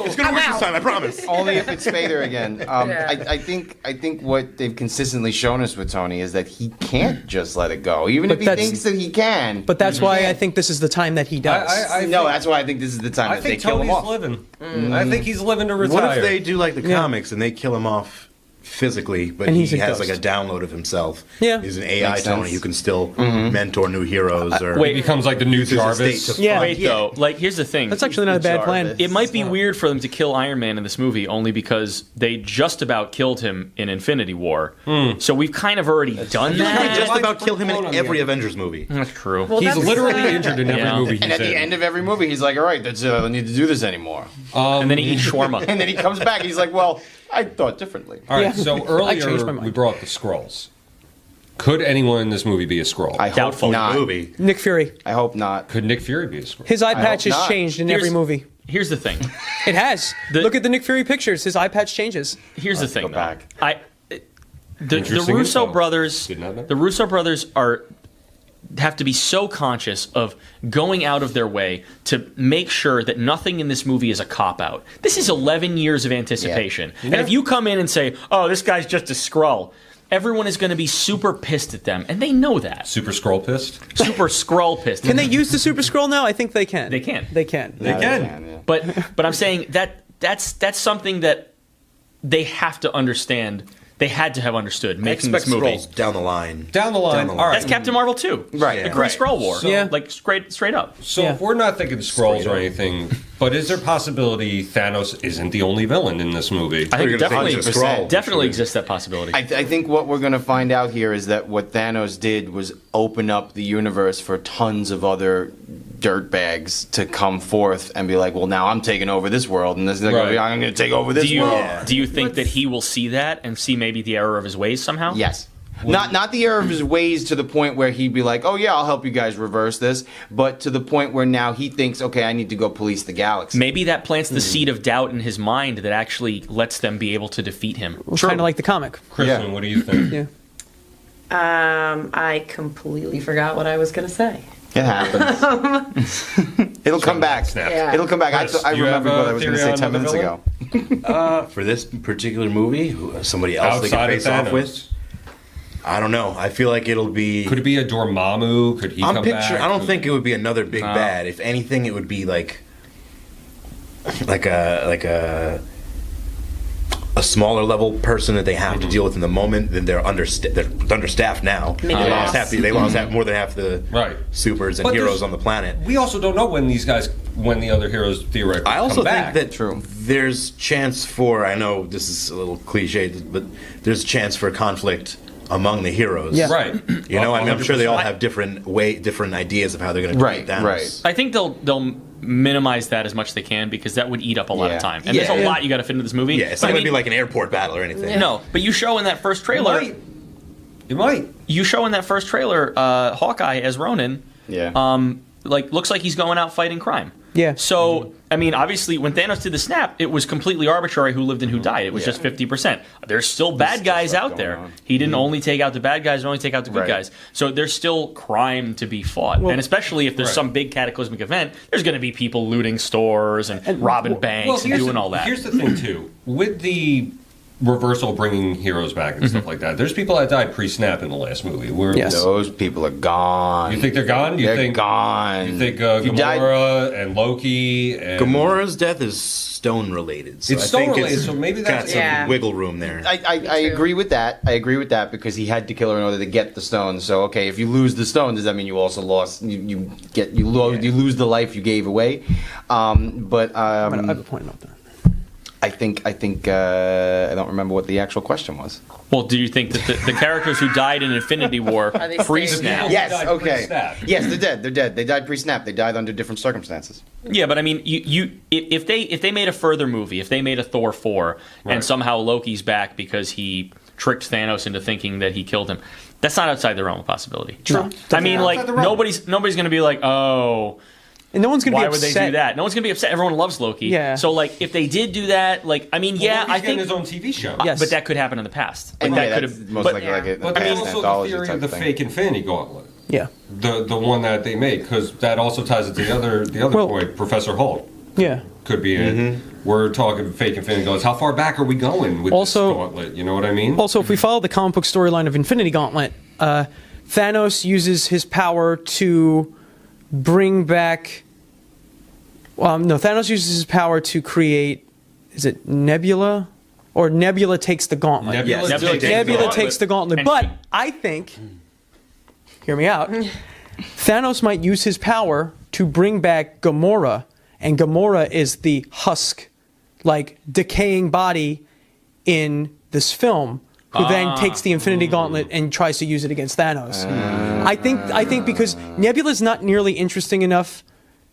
It's gonna work this time, I promise. Only if it's Spader again. I think what they've consistently shown us with Tony is that he can't just let it go, even But if he that's- thinks that he can. But that's why I think this is the time that he does. No, that's why I think this is the time I that they think kill him Tony's off. living. I think he's living to retire. What if they do like the comics and they kill him off physically, but And he he's a has ghost. like a download of himself? Yeah. He's an AI Makes Tony sense. who can still mentor new heroes or wait, He becomes like the new use his estate Jarvis. to Yeah. fund- Wait, though. Like, here's the thing. That's actually not a bad plan. Jarvis. It might be weird for them to kill Iron Man in this movie only because they just about killed him in Infinity War. So we've kind of already done They that. just Like about the kill him quote on in the every end. Avengers movie. That's true. Well, He's that's, literally injured in every Yeah. movie he's And at the in. end of every movie, he's like, "All right, that's I don't need to do this anymore." And then he eats shawarma. And then he comes back. He's like, "Well, I thought differently." All right, Yeah. so I changed my earlier mind. we brought up the Skrulls. Could anyone in this movie be a Skrull? I hope Doubtful. not. Movie. Nick Fury. I hope not. Could Nick Fury be a Skrull? His eye patch has not. changed in Here's- every movie. Here's the thing. It has. The- Look at the Nick Fury pictures. His eye patch changes. Here's the thing, go though. back. The Interesting Russo info. brothers, Didn't know that. the Russo brothers have to be so conscious of going out of their way to make sure that nothing in this movie is a cop out. This is 11 years of anticipation, and if you come in and say, "Oh, this guy's just a Skrull," everyone is going to be super pissed at them, and they know that. Super Skrull pissed? Super Skrull pissed. Can they use the Super Scroll now? I think they can. They can. They can. They can. Yeah. But I'm saying that's something that they have to understand. They had to have understood making Expect this movie. Skrulls down the line. Down the line. All right. That's Captain Marvel too. Right, The Kree right. Skrull War. Yeah. Like straight up. So Yeah. if we're not thinking Skrulls or anything, but is there possibility Thanos isn't the only villain in this movie? I think You're gonna say definitely he's a Skrull. definitely exists that possibility. I think what we're going to find out here is that what Thanos did was open up the universe for tons of other dirtbags to come forth and be like, well, now I'm taking over this world, and this is Right. I'm going to take over this do you world. do you think that he will see that and see maybe the error of his ways somehow? Yes. Not the error of his ways to the point where he'd be like, oh yeah, I'll help you guys reverse this, but to the point where now he thinks, okay, I need to go police the galaxy. Maybe that plants the seed of doubt in his mind that actually lets them be able to defeat him. Kind of like the comic. Kristen, what do you think? Yeah. I completely forgot what I was going to say. It happens. It'll come back. Snap. Yeah. It'll come back. Chris, I do you remembered have a what I was going to theory say on 10 minutes the ago. For this particular movie, somebody else they Outside can of face off Thanos. with. I don't know. I feel like it'll be. Could it be a Dormammu? Could he I'm come picturing. back? I don't think it would be another big bad. If anything, it would be like a smaller level person that they have to deal with in the moment. Then they're understaffed now. Maybe They less. lost more than half the Right. supers and But heroes there's- on the planet. We also don't know when the other heroes theoretically I also come think back. that True. there's chance for. I know this is a little cliche, but there's chance for conflict among the heroes. Yeah. Right. You know, I mean, I'm sure they all 100%. have different ideas of how they're going to Right, Thanos. right. I think they'll minimize that as much as they can because that would eat up a lot Yeah. of time. And there's a Yeah. lot you got to fit into this movie. Yeah, it's But not I going to mean, be like an airport battle or anything. no. But you show in that first It trailer. might. It might. You show in that first trailer, Hawkeye as Ronin. Yeah. Looks like he's going out fighting crime. Yeah. So, I mean, obviously, when Thanos did the snap, it was completely arbitrary who lived and who died. It was just 50%. There's still bad still guys stuff out going there. on. He didn't only take out the bad guys, or only take out the good Right. guys. So there's still crime to be fought. And especially if there's Right. some big cataclysmic event, there's going to be people looting stores and robbing banks and here's doing the- all that. Here's the thing, too. With the reversal bringing heroes back and stuff like that, there's people that died pre-snap in the last movie. Yes. Those people are gone. You think they're gone? You They're think gone. You think If you died- Gamora and Loki and Gamora's death is stone related. So It's I stone think related, it's so maybe got that's- some Yeah. wiggle room there. I too. agree with that. I agree with that because he had to kill her in order to get the stone. So okay, if you lose the stone, does that mean you also lost? You lose the life you gave away. But I have a point about that. I think I don't remember what the actual question was. Well, do you think that the characters who died in Infinity War Are they pre-snap? staying? Yes. died Okay. pre-snap. Yes, they're dead. They're dead. They died pre-snap. They died under different circumstances. Yeah, but I mean, if they made a further movie, if they made a Thor 4 and Right. somehow Loki's back because he tricked Thanos into thinking that he killed him, that's not outside the realm of possibility. True. I mean, like outside the realm. nobody's going to be like, oh, And no one's going to be why would upset. they do that? No one's going to be upset. Everyone loves Loki. Yeah. So like, if they did do that, like, I mean, yeah, Loki's I getting think, his own TV show. Yes. but that that could happen in the past. Like, And that yeah, could that's have. most But likely like a But there's past also the anthology theory type of the thing. fake Infinity Gauntlet. Yeah. the one that they made, because that also ties it to the other Well- point. Professor Hulk Yeah. could be it. We're talking fake Infinity Gauntlet. How far back are we going with Also- this gauntlet? You know what I mean? Also, if we follow the comic book storyline of Infinity Gauntlet, Thanos uses his power to bring back. No, Thanos uses his power to create. Is it Nebula? Or Nebula takes the gauntlet. Nebula, Nebula takes the gauntlet. And But I think, hear me out, Thanos might use his power to bring back Gamora, and Gamora is the husk, like decaying body in this film, who then takes the Infinity Gauntlet and tries to use it against Thanos. I think because Nebula's not nearly interesting enough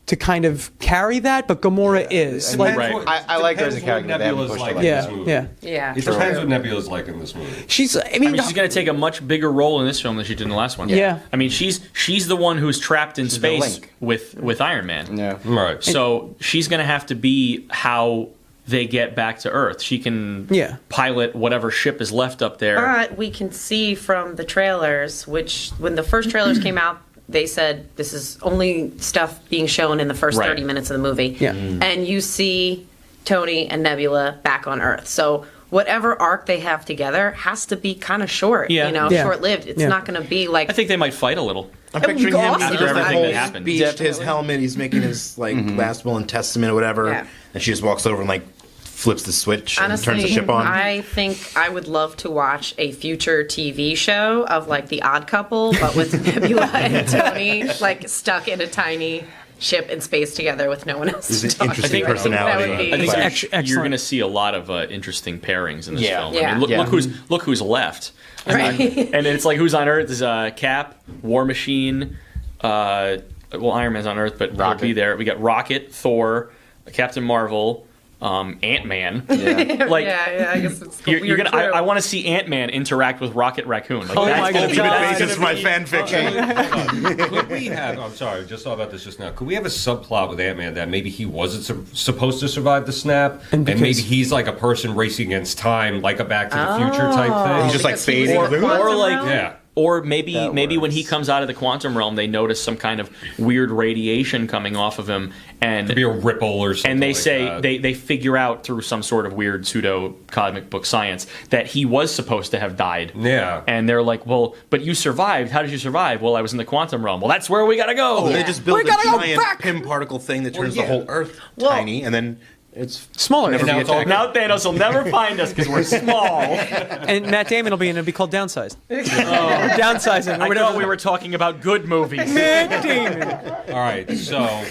to kind of carry that, but Gamora is. Like, Right. I like her as a character. They haven't Nebula's pushed like her in like this yeah, movie. yeah. Yeah. It depends what Nebula's like in this movie. She's. I I mean, mean, she's going to take a much bigger role in this film than she did in the last one. Yeah. I mean, she's the one who's trapped in the space link. with Iron Man. Yeah. Right. So she's going to have to be how they get back to Earth. She can Yeah. pilot whatever ship is left up there. But we can see from the trailers, which when the first trailers came out, they said this is only stuff being shown in the first Right. 30 minutes of the movie. Yeah. And you see Tony and Nebula back on Earth. So whatever arc they have together has to be kind of short, Yeah. Yeah. short-lived. It's Yeah. not going to be like I think they might fight a little. I'm It would be picturing him awesome. after After the everything whole that happened. speech, his helmet, he's making his like last will and testament or whatever, Yeah. and she just walks over and like flips the switch and Honestly, turns the ship on. I think I would love to watch a future TV show of like the Odd Couple, but with Nebula and Tony like stuck in a tiny ship in space together with no one else He's to an talk interesting to. personality. That would be- I think Ex- you're excellent. going to see a lot of interesting pairings in this Yeah. film. I Yeah. mean, Yeah. look who's left. Right. And it's like who's on Earth is Cap, War Machine. Well, Iron Man's on Earth, but he'll Rocket. be there. We got Rocket, Thor, Captain Marvel, Ant-Man. Like yeah, I guess it's you're weird gonna. crew. I want to see Ant-Man interact with Rocket Raccoon. Like, Oh that's my gonna God. be Be the God. basis for my fan fiction. Could we have? I'm sorry, just thought about this just now. Could we have a subplot with Ant-Man that maybe he wasn't supposed to survive the snap, And and, because- maybe he's like a person racing against time, like a Back to the Future type thing? He's just like Because he was fading. in the Or quantum like realm? yeah. Or maybe That when he works. comes out of the quantum realm, they notice some kind of weird radiation coming off of him, and Could be a ripple or something. and they like say that. they figure out through some sort of weird pseudo comic book science that he was supposed to have died. Yeah. And they're like, well, but you survived. How did you survive? Well, I was in the quantum realm. Well, that's where we gotta go. They just build We a gotta go giant back! pin particle thing that turns yeah. the whole Earth Well- tiny, and then it's smaller. never now be it's all attacked. Now Thanos will never find us because we're small. And Matt Damon will be in it. It'll be called Downsized. Or Downsizing. Or I whatever. thought we were talking about good movies. Matt Damon. All right, so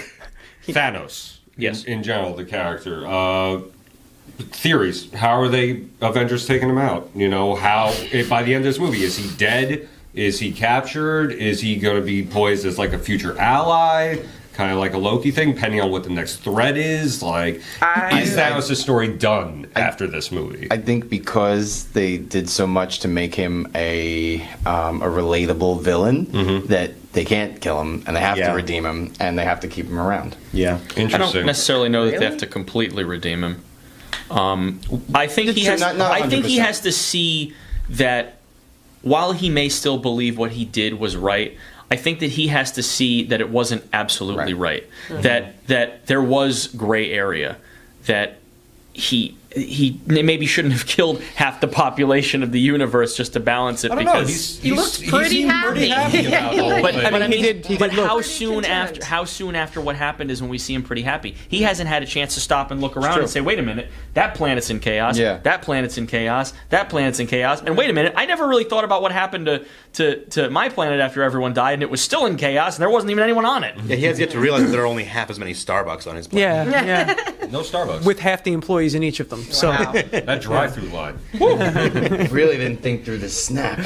Thanos. Yes. In general, the character. Theories. How are they Avengers taking him out? You know, by the end of this movie, is he dead? Is he captured? Is he going to be poised as like a future ally? Kind of like a Loki thing, depending on what the next threat is. Like, is Thanos' story done after this movie? I think because they did so much to make him a relatable villain that they can't kill him and they have to Yeah. redeem him and they have to keep him around. Yeah. I Interesting. don't necessarily know that they Really? have to completely redeem him. I think he Sure, has. not I think he 100%. has to see that while he may still believe what he did was right, I think that he has to see that it wasn't absolutely right. That there was gray area. That he maybe shouldn't have killed half the population of the universe just to balance it I don't know. because. He looked pretty seemed pretty happy about the whole But, thing. but I mean, he did but look how pretty soon content. after what happened is when we see him pretty happy. He hasn't had a chance to stop and look around and say, "Wait a minute, that planet's in chaos. Yeah. That planet's in chaos. That planet's in chaos." And wait a minute, I never really thought about what happened to my planet after everyone died, and it was still in chaos, and there wasn't even anyone on it. Yeah, he has yet to realize that there are only half as many Starbucks on his planet. Yeah, yeah. No Starbucks. With half the employees in each of them. So Wow. that drive-through line. Really didn't think through the snap.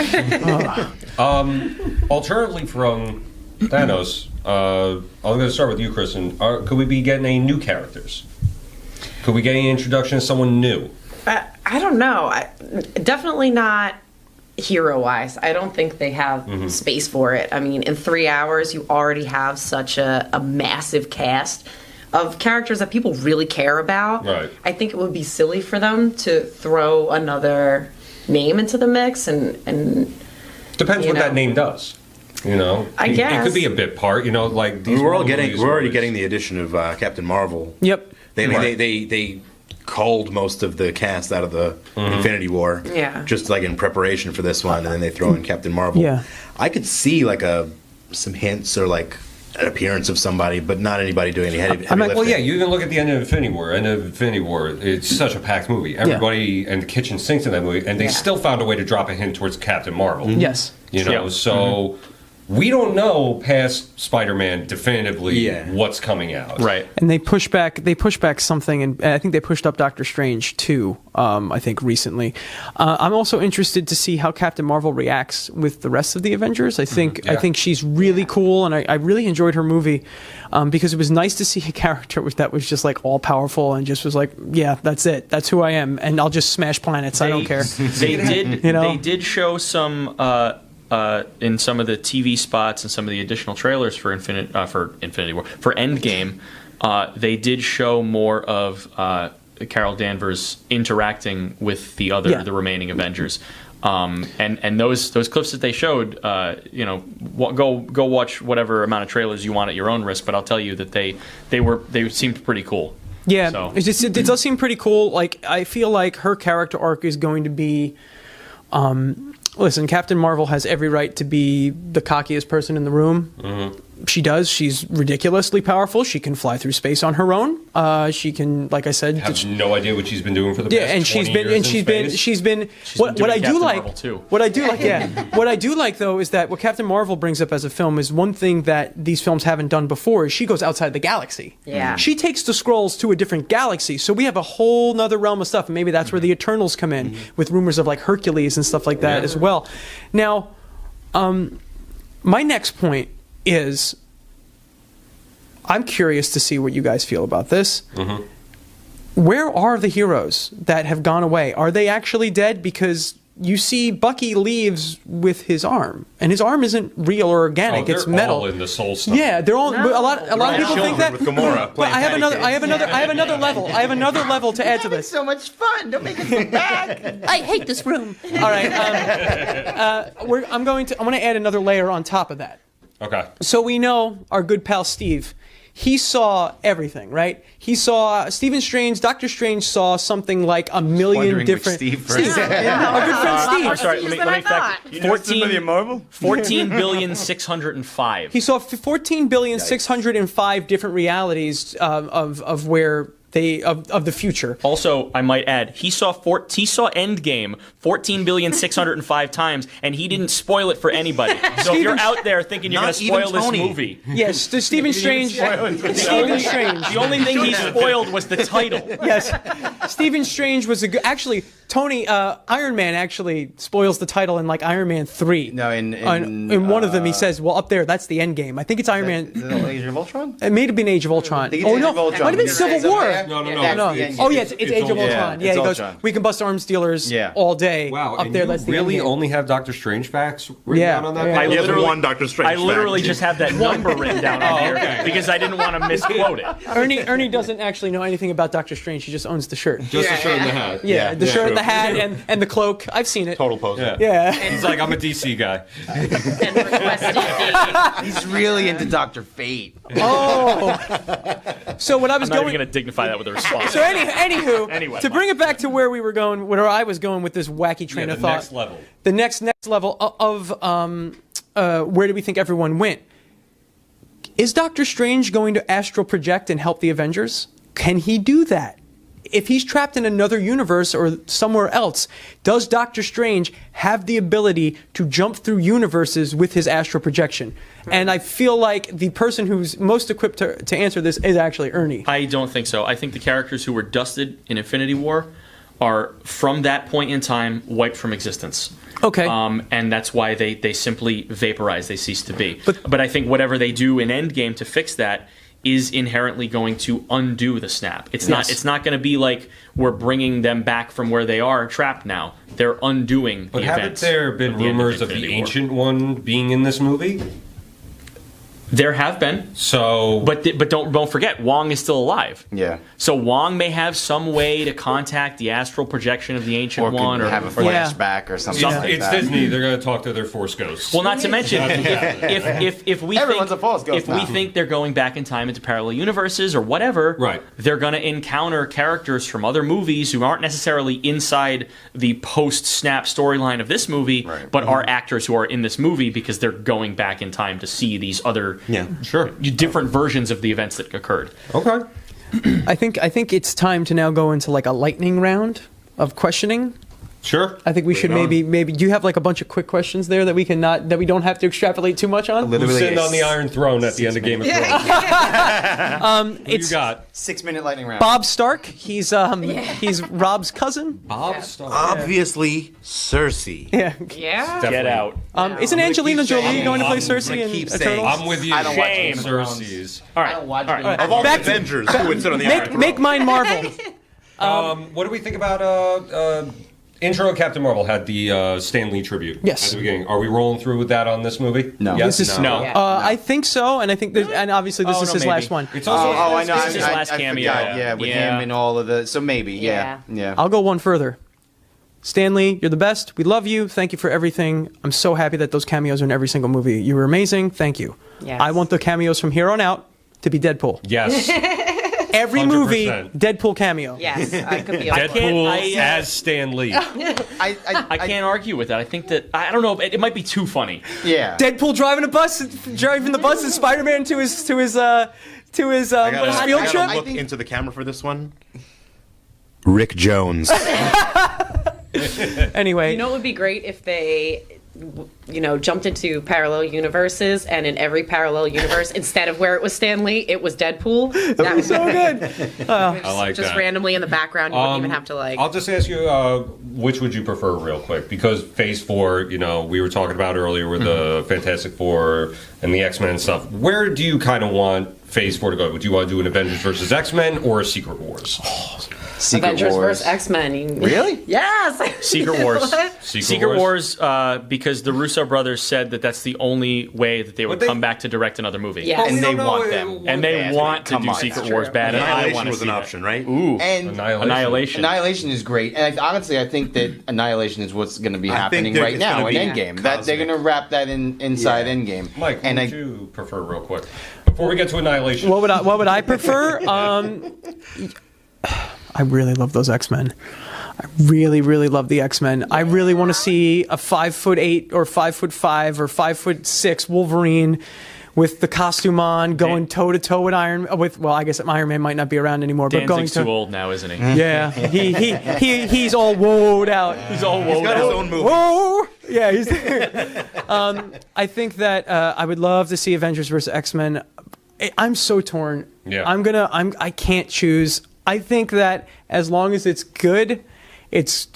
Alternatively from Thanos, I'm going to start with you, Kristen. Could we be getting any new characters? Could we get any introduction to someone new? I don't know. Definitely not hero-wise. I don't think they have space for it. I mean, in 3 hours, you already have such a massive cast of characters that people really care about. Right. I think it would be silly for them to throw another name into the mix and Depends You what that know. name does. You know, I it guess. could be a bit part. You know, like these We're Marvel movies already always- getting the addition of Captain Marvel. Yep. They culled most of the cast out of the Infinity War. Yeah. Just like in preparation for this one, and then they throw in Captain Marvel. Yeah. I could see like some hints or like an appearance of somebody, but not anybody doing any heavy I'm like, lifting. Well, yeah, you even look at the end of Infinity War. End of Infinity War, it's such a packed movie. Everybody and the kitchen sinks in that movie, and they still found a way to drop a hint towards Captain Marvel. Yes. You know, Yeah. so we don't know past Spider-Man definitively what's coming out. Right. And they push back something, and I think they pushed up Doctor Strange too. I think recently. I'm also interested to see how Captain Marvel reacts with the rest of the Avengers. I think she's really cool, and I really enjoyed her movie because it was nice to see a character that was just like all powerful and just was like, yeah, that's it, that's who I am, and I'll just smash planets. I don't care. They did. You know? They did show some. In some of the TV spots and some of the additional trailers for Infinity War, for Endgame, they did show more of Carol Danvers interacting with the remaining Avengers. And those clips that they showed, go watch whatever amount of trailers you want at your own risk. But I'll tell you that they seemed pretty cool. Yeah, So. it does seem pretty cool. Like, I feel like her character arc is going to be. Listen, Captain Marvel has every right to be the cockiest person in the room. Mm-hmm. She does. She's ridiculously powerful. She can fly through space on her own. She can, like I said, Have no idea what she's been doing for the past and 20 years she's been what I do Captain like. Marvel too. What I do like, what I do like though is that what Captain Marvel brings up as a film is one thing that these films haven't done before. Is she goes outside the galaxy. Yeah. She takes the Skrulls to a different galaxy, so we have a whole nother realm of stuff, and maybe that's where the Eternals come in with rumors of like Hercules and stuff like that as well. Now, my next point is, I'm curious to see what you guys feel about this. Mm-hmm. Where are the heroes that have gone away? Are they actually dead? Because you see Bucky leaves with his arm, and his arm isn't real or organic. They're it's metal. all in the soul stuff. Yeah, they're all. A lot of people think that. with Gamora. But I have another level. I have another level to add to this. So much fun. Don't make us look bad. I hate this room. All right. I'm going to add another layer on top of that. Okay. So we know our good pal Steve. He saw everything, right? He saw Stephen Strange. Doctor Strange saw something like a million Wondering different. which Steve first. Our good friend Steve. I'm sorry. Let me fact. 14,605. He saw 14,605 different realities of where they of the future. Also, I might add, he saw Endgame 14,605 times, and he didn't spoil it for anybody. So if you're out there thinking you're going to spoil this movie, Yes, the Stephen Strange. Stephen Strange. the only thing he spoiled was the title. Yes, Stephen Strange was a good. Actually, Tony Iron Man actually spoils the title in like Iron Man 3. No, in one of them he says, "Well, up there, that's the end game." I think it's Iron Man. Is it Age of Ultron? It may have been Age of Ultron. think it's Oh Age no, of Ultron. might have been Civil War. No. Oh yeah, it's Age of only- Ultron. yeah, Yeah, he it's goes, Ultron. "We can bust arms dealers Yeah. all day." Wow. Up And there, you that's the really end game. only have Doctor Strange facts written Yeah. down on that? Yeah. I He has literally- one Doctor Strange I literally fact. just have that number written down on here okay. because I didn't want to misquote it. Ernie doesn't actually know anything about Doctor Strange. He just owns the shirt. Just a shirt and the hat. Yeah, the shirt, true. the hat, and the cloak. I've seen it. Total poser. Yeah. He's like, I'm a DC guy. And requested the He's really into Dr. Fate. Oh. So what I was I'm not even going. going to dignify that with a response. So anywho, Anyway, to bring it back to where we were going, where I was going with this wacky train Yeah, of the thought. next level. The next level of where do we think everyone went? Is Doctor Strange going to astral project and help the Avengers? Can he do that? If he's trapped in another universe or somewhere else, does Doctor Strange have the ability to jump through universes with his astral projection? And I feel like the person who's most equipped to answer this is actually Ernie. I don't think so. I think the characters who were dusted in Infinity War are, from that point in time, wiped from existence. Okay. And that's why they simply vaporize. They cease to be. But I think whatever they do in Endgame to fix that is inherently going to undo the snap. It's not. It's not going to be like we're bringing them back from where they are trapped now. They're undoing But the haven't events. there been at the end rumors of the Infinity War. Ancient One being in this movie? There have been. So, But don't forget, Wong is still alive. Yeah. So Wong may have some way to contact the astral projection of the Ancient Or One, could or have a flashback or something like it's that. Disney. They're going to talk to their Force ghosts. well, not to mention if we Everyone's think, a Force ghost if we now. think they're going back in time into parallel universes or whatever, Right. they're going to encounter characters from other movies who aren't necessarily inside the post-snap storyline of this movie, Right. but are actors who are in this movie because they're going back in time to see these other Sure. different versions of the events that occurred. Okay. I think it's time to now go into like a lightning round of questioning. Sure. I think we should maybe do you have like a bunch of quick questions there that we we don't have to extrapolate too much on? Who's Literally sitting a on the Iron Throne at the end of Game of Thrones? Who you It's got? 6-minute lightning round. Bob Stark. He's Rob's cousin. Bob Stark. Obviously, Cersei. Yeah. Yeah. Get out. Isn't Angelina Jolie going to play I'm Cersei gonna in keep saying- Eternals? I'm with you. I don't watch Shame. Game of Thrones. Cersei's. All I right. don't watch All Game right. of Of all the Back to- Avengers, who would sit on the Iron Throne? Make mine Marvel. What do we think about intro of Captain Marvel had the Stan Lee tribute Yes. at the beginning. Are we rolling through with that on this movie? No. Yes? This is No. Yeah. I think so, and I think and obviously this Oh, is no, his maybe. last one. It's also I know. This is his last I cameo. forgot, yeah, with Yeah. him and all of the. So maybe, yeah. I'll go one further. Stanley, you're the best. We love you. Thank you for everything. I'm so happy that those cameos are in every single movie. You were amazing. Thank you. Yes. I want the cameos from here on out to be Deadpool. Yes. Every movie, 100%. Deadpool cameo. Yes, I could be. on board. Deadpool as Stan Lee. I can't argue with that. I think that I don't know. It might be too funny. Yeah. Deadpool driving the bus, and Spider-Man to his I gotta field trip. look into the camera for this one. Rick Jones. Anyway, You know, it would be great if they, jumped into parallel universes, and in every parallel universe, instead of where it was Stan Lee, it was Deadpool. That was so good. I like just that. randomly in the background. You wouldn't even have to like. I'll just ask you, which would you prefer, real quick? Because Phase 4, we were talking about earlier with the Fantastic Four and the X-Men and stuff. Where do you kind of want Phase 4 to go? Would you want to do an Avengers versus X-Men or a Secret Wars? Secret Avengers Wars. vs. X-Men. Really? Yes. Secret Wars. What? Secret Wars, because the Russo brothers said that that's the only way that they would But they- come back to direct another movie. Yeah. Well, And we they don't know want it- them. And they Yeah, want to come do on, Secret that's Wars true. bad. And I Annihilation want to was see an that. option, right? Ooh. And Annihilation. Annihilation is great, and honestly, I think that Annihilation is what's going to be I think happening that right it's now gonna in be Endgame. That they're cosmic. going to wrap that inside Yeah. Endgame. Mike, what and would you prefer, real quick? Before we get to Annihilation. What would I prefer? I really love those X-Men. I really, really love the X-Men. I really want to see a 5'8" or 5'5" or 5'6" Wolverine with the costume on, going toe to toe with I guess Iron Man might not be around anymore, but going Danzig's too old now, isn't he? Yeah, he's all woed out. He's all woke Got his out. own movie. Whoa! Yeah, he's. I think that I would love to see Avengers vs. X-Men. I'm so torn. Yeah. I can't choose. I think that as long as it's good,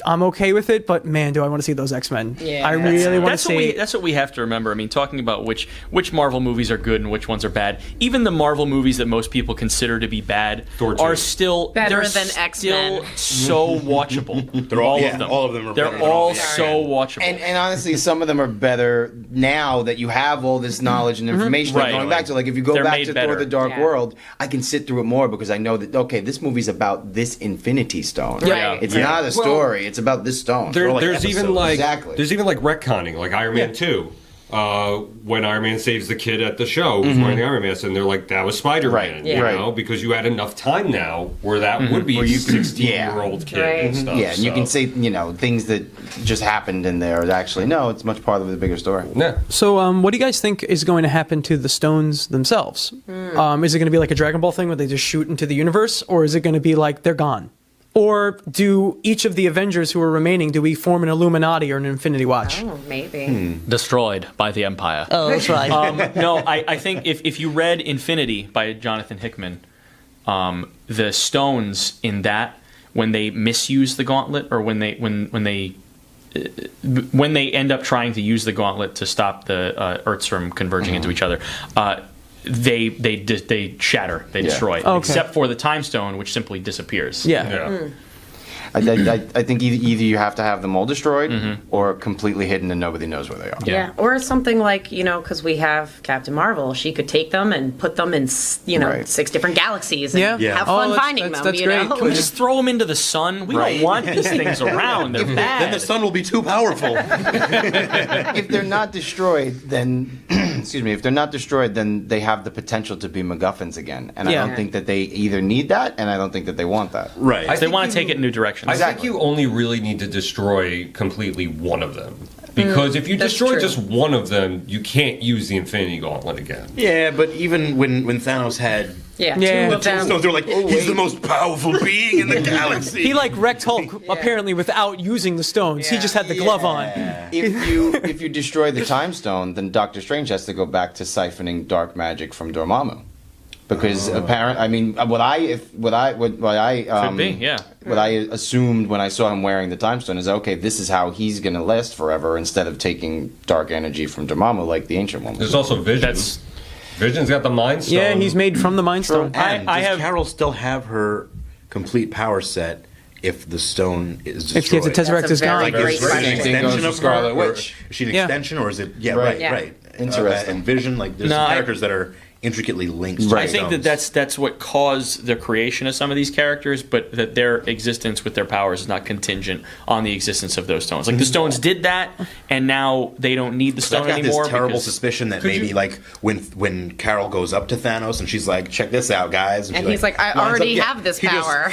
I'm okay with it. But man, do I want to see those X-Men? Yeah. I really want to That's what see. that's what we have to remember. I mean, talking about which Marvel movies are good and which ones are bad. Even the Marvel movies that most people consider to be bad Thor 2. are still Better they're than X-Men. Still so watchable. They're all- all yeah, of them. all of them are They're better than all all the so watchable. And honestly, some of them are better now that you have all this knowledge and information. Like Right. going back to, like, if you go They're back made to better. Thor: The Dark Yeah. World, I can sit through it more because I know that this movie's about this Infinity Stone. Yeah. It's Yeah. not a story. It's about this stone. They're like there's even episodes. there's even like retconning, like Iron Man 2. When Iron Man saves the kid at the show who's wearing the Iron Man mask, and they're like, that was Spider-Man, Right, you yeah. know, because you had enough time now where that would be a you could- 16-year-old kid Right. and stuff. Yeah, and you so. can say things that just happened in there. Is actually, no, it's much part of the bigger story. Yeah. So, what do you guys think is going to happen to the stones themselves? Is it going to be like a Dragon Ball thing where they just shoot into the universe, or is it going to be like they're gone? Or do each of the Avengers who are remaining, do we form an Illuminati or an Infinity Watch? Oh, maybe. Destroyed by the Empire. Oh, that's right. No, I think if you read Infinity by Jonathan Hickman, the stones in that, when they misuse the gauntlet, or when they end up trying to use the gauntlet to stop the Earths from converging into each other, they shatter, they destroy, Okay. except for the Time Stone, which simply disappears. yeah. Yeah. I think either you have to have them all destroyed or completely hidden and nobody knows where they are. Yeah, or something like, because we have Captain Marvel, she could take them and put them in, Right. 6 different galaxies and Yeah. have fun finding them. That's great. Can we just throw them into the sun? We don't want these things around. They're bad. Then the sun will be too powerful. If they're not destroyed, then excuse me. If they're not destroyed, then they have the potential to be MacGuffins again, and Yeah. I don't think that they either need that, and I don't think that they want that. Right. They want to take it in new directions. I think you only really need to destroy completely one of them. Because if you that's destroy true. just one of them, you can't use the Infinity Gauntlet again. Yeah, but even when Thanos had Yeah, Yeah. two of them. stones, they were like, he's the most powerful being in the galaxy. He like wrecked Hulk apparently without using the stones. He just had the glove on. If you destroy the Time Stone, then Doctor Strange has to go back to siphoning dark magic from Dormammu. Because apparently, I mean, what I Could be, yeah. what I assumed when I saw him wearing the Time Stone is, okay, this is how he's going to last forever instead of taking dark energy from Dormammu like the Ancient One was. There's also Vision. That's Vision's got the Mind Stone. Yeah, he's made from the Mind Stone. And I does have- Carol still have her complete power set if the stone is If destroyed? the Tesseract That's a is gone. very great Is she an question. Same thing goes extension for of Scarlet her, or Witch. is she an Yeah. extension, or is it? Yeah, Right. right, Yeah. right. Interesting. And Vision, like there's No, some I- characters that are intricately linked. Right. To I think that's what caused the creation of some of these characters, but that their existence with their powers is not contingent on the existence of those stones. Like the stones did that, and now they don't need the So stone I've got anymore. this terrible because- suspicion that maybe like when Carol goes up to Thanos and she's like, "Check this out, guys," And she, he's like, I lines already yeah, have this he just power.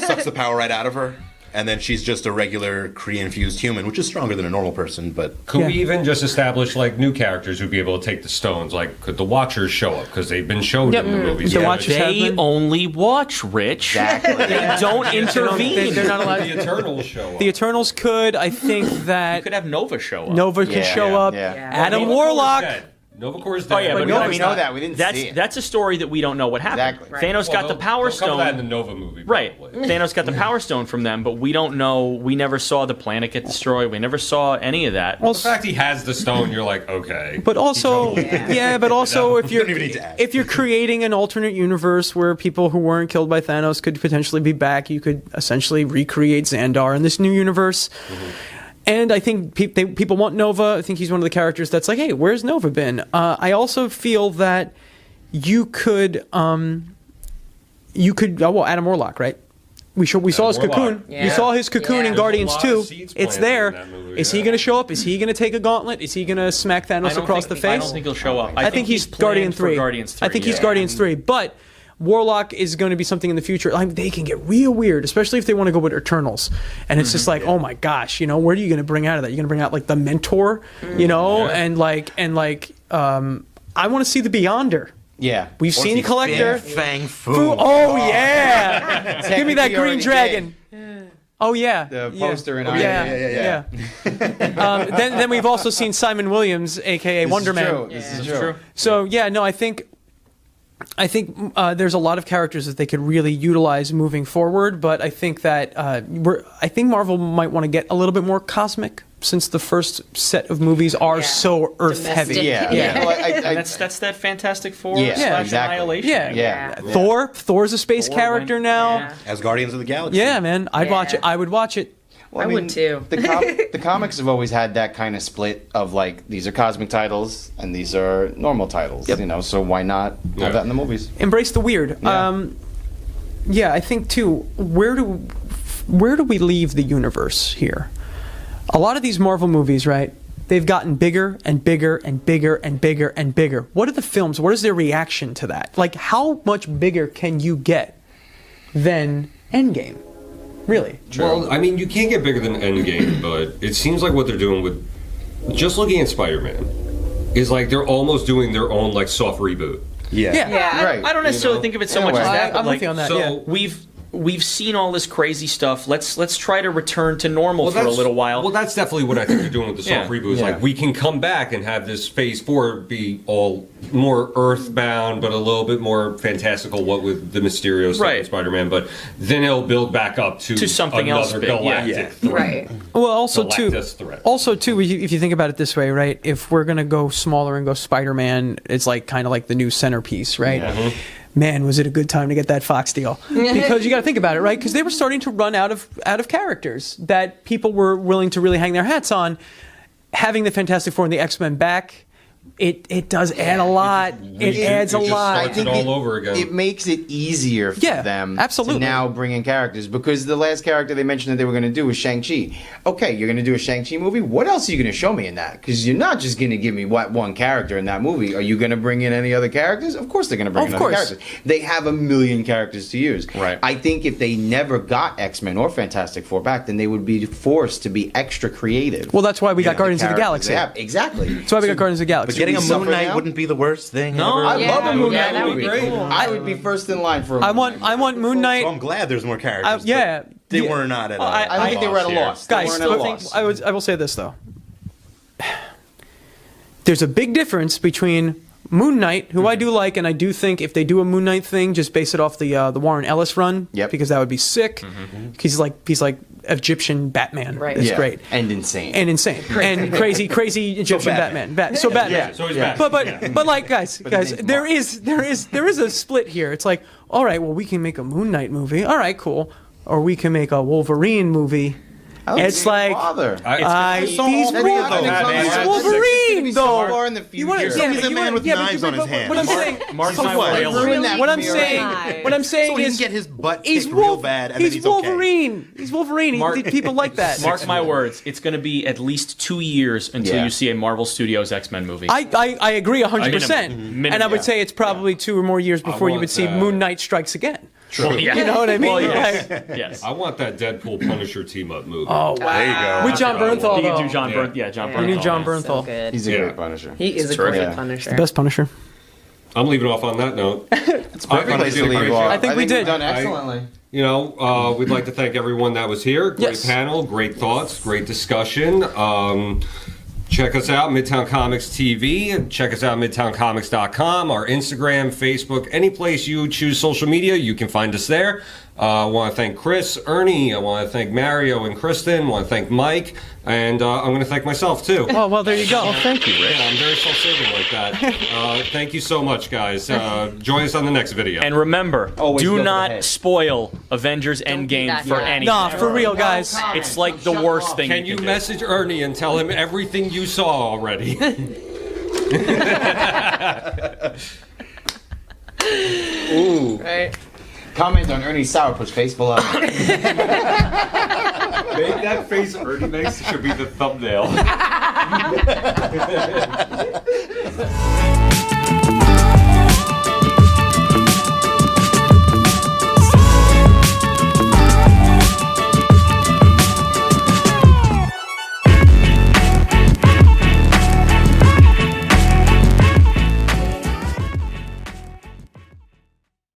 sucks the power right out of her, and then she's just a regular Kree-infused human, which is stronger than a normal person. But Could we Yeah. even just establish like new characters who'd be able to take the stones? Like, could the Watchers show up? Because they've been shown Yep. in the movies. The Yeah. Watchers have They been- only watch, Rich. Exactly. They don't intervene. They're not allowed. The Eternals show up. The Eternals could. I think You that could have Nova show up. Nova could Yeah, show yeah, up. yeah. Adam Nova Corps is Warlock. dead. Nova Corps is dead. Oh yeah, but we I always mean, know that. We didn't see it. That's a story that we don't know what happened. Exactly. Right. Thanos got the Power They'll cover that in the Stone. Nova movie. Right. Probably. Thanos got the Power Stone from them, but we don't know. We never saw the planet get destroyed. We never saw any of that. The fact he has the stone, you're like, okay. But also, yeah, but also if you're don't even need to ask. if you're creating an alternate universe where people who weren't killed by Thanos could potentially be back, you could essentially recreate Xandar in this new universe. And I think people want Nova. I think he's one of the characters that's like, hey, where's Nova been? I also feel that you could, Adam Warlock, right? We saw his Warlock. cocoon. Yeah. We saw his cocoon Yeah. in There's Guardians a lot 2. of seeds It's planted there. in that movie, Is he yeah. going to show up? Is he going to take a gauntlet? Is he going to smack Thanos across the face? I don't think he'll show up. I think he's planned Guardian for 3. Guardians 3. I think he's yeah. Guardians 3. But Warlock is going to be something in the future. Like, they can get real weird, especially if they want to go with Eternals. And it's just like, oh my gosh, what are you going to bring out of that? You're going to bring out like the Mentor, and I want to see the Beyonder. Yeah. We've seen the Collector. Fang Fu. Oh yeah! Give me that Technically green already dragon. Oh yeah, The Yeah. poster in Yeah, Iron Man. yeah. Then we've also seen Simon Williams, aka Wonder Man. This is That's true. true. So yeah, no, I think there's a lot of characters that they could really utilize moving forward, but I think that I think Marvel might want to get a little bit more cosmic since the first set of movies are Yeah. so Earth heavy. Domestic. Yeah. Yeah. Well, And that's that Fantastic Four Yeah, / exactly. Annihilation. Yeah. Yeah. Thor's a space Thor character went- now. Yeah. As Guardians of the Galaxy. Yeah, man, I'd watch Yeah. it. I would watch it. Well, I would too. The comics have always had that kind of split of like, these are cosmic titles and these are normal titles. So why not have that in the movies? Embrace the weird. Yeah. I think too. Where do we leave the universe here? A lot of these Marvel movies, right? They've gotten bigger and bigger and bigger and bigger and bigger. What are the films? What is their reaction to that? Like, how much bigger can you get than Endgame? Really? Well, I mean, you can't get bigger than Endgame, but it seems like what they're doing with just looking at Spider-Man is like they're almost doing their own like soft reboot. Yeah. Yeah. Right. I don't necessarily You know? think of it so In a much way. as that. But I'm like, with you on that. so- Yeah. We've seen all this crazy stuff. Let's try to return to normal for a little while. Well, that's definitely what I think they're doing with the soft Yeah. reboot. Is Yeah. like we can come back and have this Phase 4 be all more earthbound, but a little bit more fantastical. What with the Mysterio stuff Right. with Spider-Man, but then it'll build back up to something another else big, yeah. galactic Yeah. threat. Right. Well, also too, Galactus threat. if you think about it this way, right? If we're gonna go smaller and go Spider-Man, it's like kind of like the new centerpiece, right? man, was it a good time to get that Fox deal? Because you got to think about it, right? Because they were starting to run out of characters that people were willing to really hang their hats on. Having the Fantastic Four and the X-Men back, it does add a lot. It adds a lot. Starts it all over again. It makes it easier for them absolutely. to now bring in characters, because the last character they mentioned that they were going to do was Shang-Chi. Okay, you're going to do a Shang-Chi movie? What else are you going to show me in that? Because you're not just going to give me one character in that movie. Are you going to bring in any other characters? Of course they're going to bring in other characters. They have a million characters to use. Right. I think if they never got X-Men or Fantastic Four back, then they would be forced to be extra creative. Well, that's why we got Guardians of the Galaxy. Yeah, exactly. That's why we got Guardians of the Galaxy. But getting a Moon Knight now? wouldn't be the worst thing ever. I love a Moon Knight that would movie. be cool. I would be first in line for a I want Moon Knight. So I'm glad there's more characters. Yeah. but they were not at all. I don't think they were at a loss. They Guys, weren't at a loss. I will say this though. There's a big difference between Moon Knight, who I do like, and I do think if they do a Moon Knight thing, just base it off the Warren Ellis run, because that would be sick. He's like Egyptian Batman. Right. It's great. And insane. And insane. And crazy Egyptian Batman. So Batman. Yeah. So he's Yeah. back. But like guys, name's there is a split here. It's like, all right, well we can make a Moon Knight movie. All right, cool. Or we can make a Wolverine movie. It's like he's Wolverine though. Far in the You want future. to? He's a man with knives on his hands. What I'm saying, Mark my What? words. Ruin that what I'm movie. saying, what I'm saying So he is can get his butt he's kicked real bad, and he's then he's okay. Wolverine. He's Wolverine. People like that. Mark my words. It's going to be at least 2 years until Yeah. you see a Marvel Studios X-Men movie. I agree 100%. Minimum. And I would say it's probably 2 or more years before you want would see that. Moon Knight Strikes Again. Well, yeah. You know what I mean? Well, yes. Like, Yes. I want that Deadpool Punisher team up movie. oh wow. There you go. With John Bernthal He can though. do John Bernthal. Yeah, John Bernthal. We need John So Bernthal. good. He's a Yeah. great Punisher. He is a terrific. great Punisher. Best Punisher. I'm leaving off on that note. It's a perfect place to leave off. I think we did. We've done excellently. You know, we'd like to thank everyone that was here. Great Yes. panel, great thoughts, great discussion. Check us out, Midtown Comics TV. Check us out, midtowncomics.com, our Instagram, Facebook, any place you choose social media, you can find us there. I want to thank Chris, Ernie. I want to thank Mario and Kristen. I want to thank Mike. And I'm going to thank myself, too. Oh well, there you go. Thank you, Rick. Yeah, I'm very self-serving like that. Thank you so much, guys. Join us on the next video. And remember, Always go do for the not head. spoil Avengers Endgame that for bad. anything. Nah, for real, guys. It's like the worst thing Can you can do. message Ernie and tell him everything you saw already? Ooh. Right. Comment on Ernie's Sourpuss face below. Make that face Ernie makes should be the thumbnail.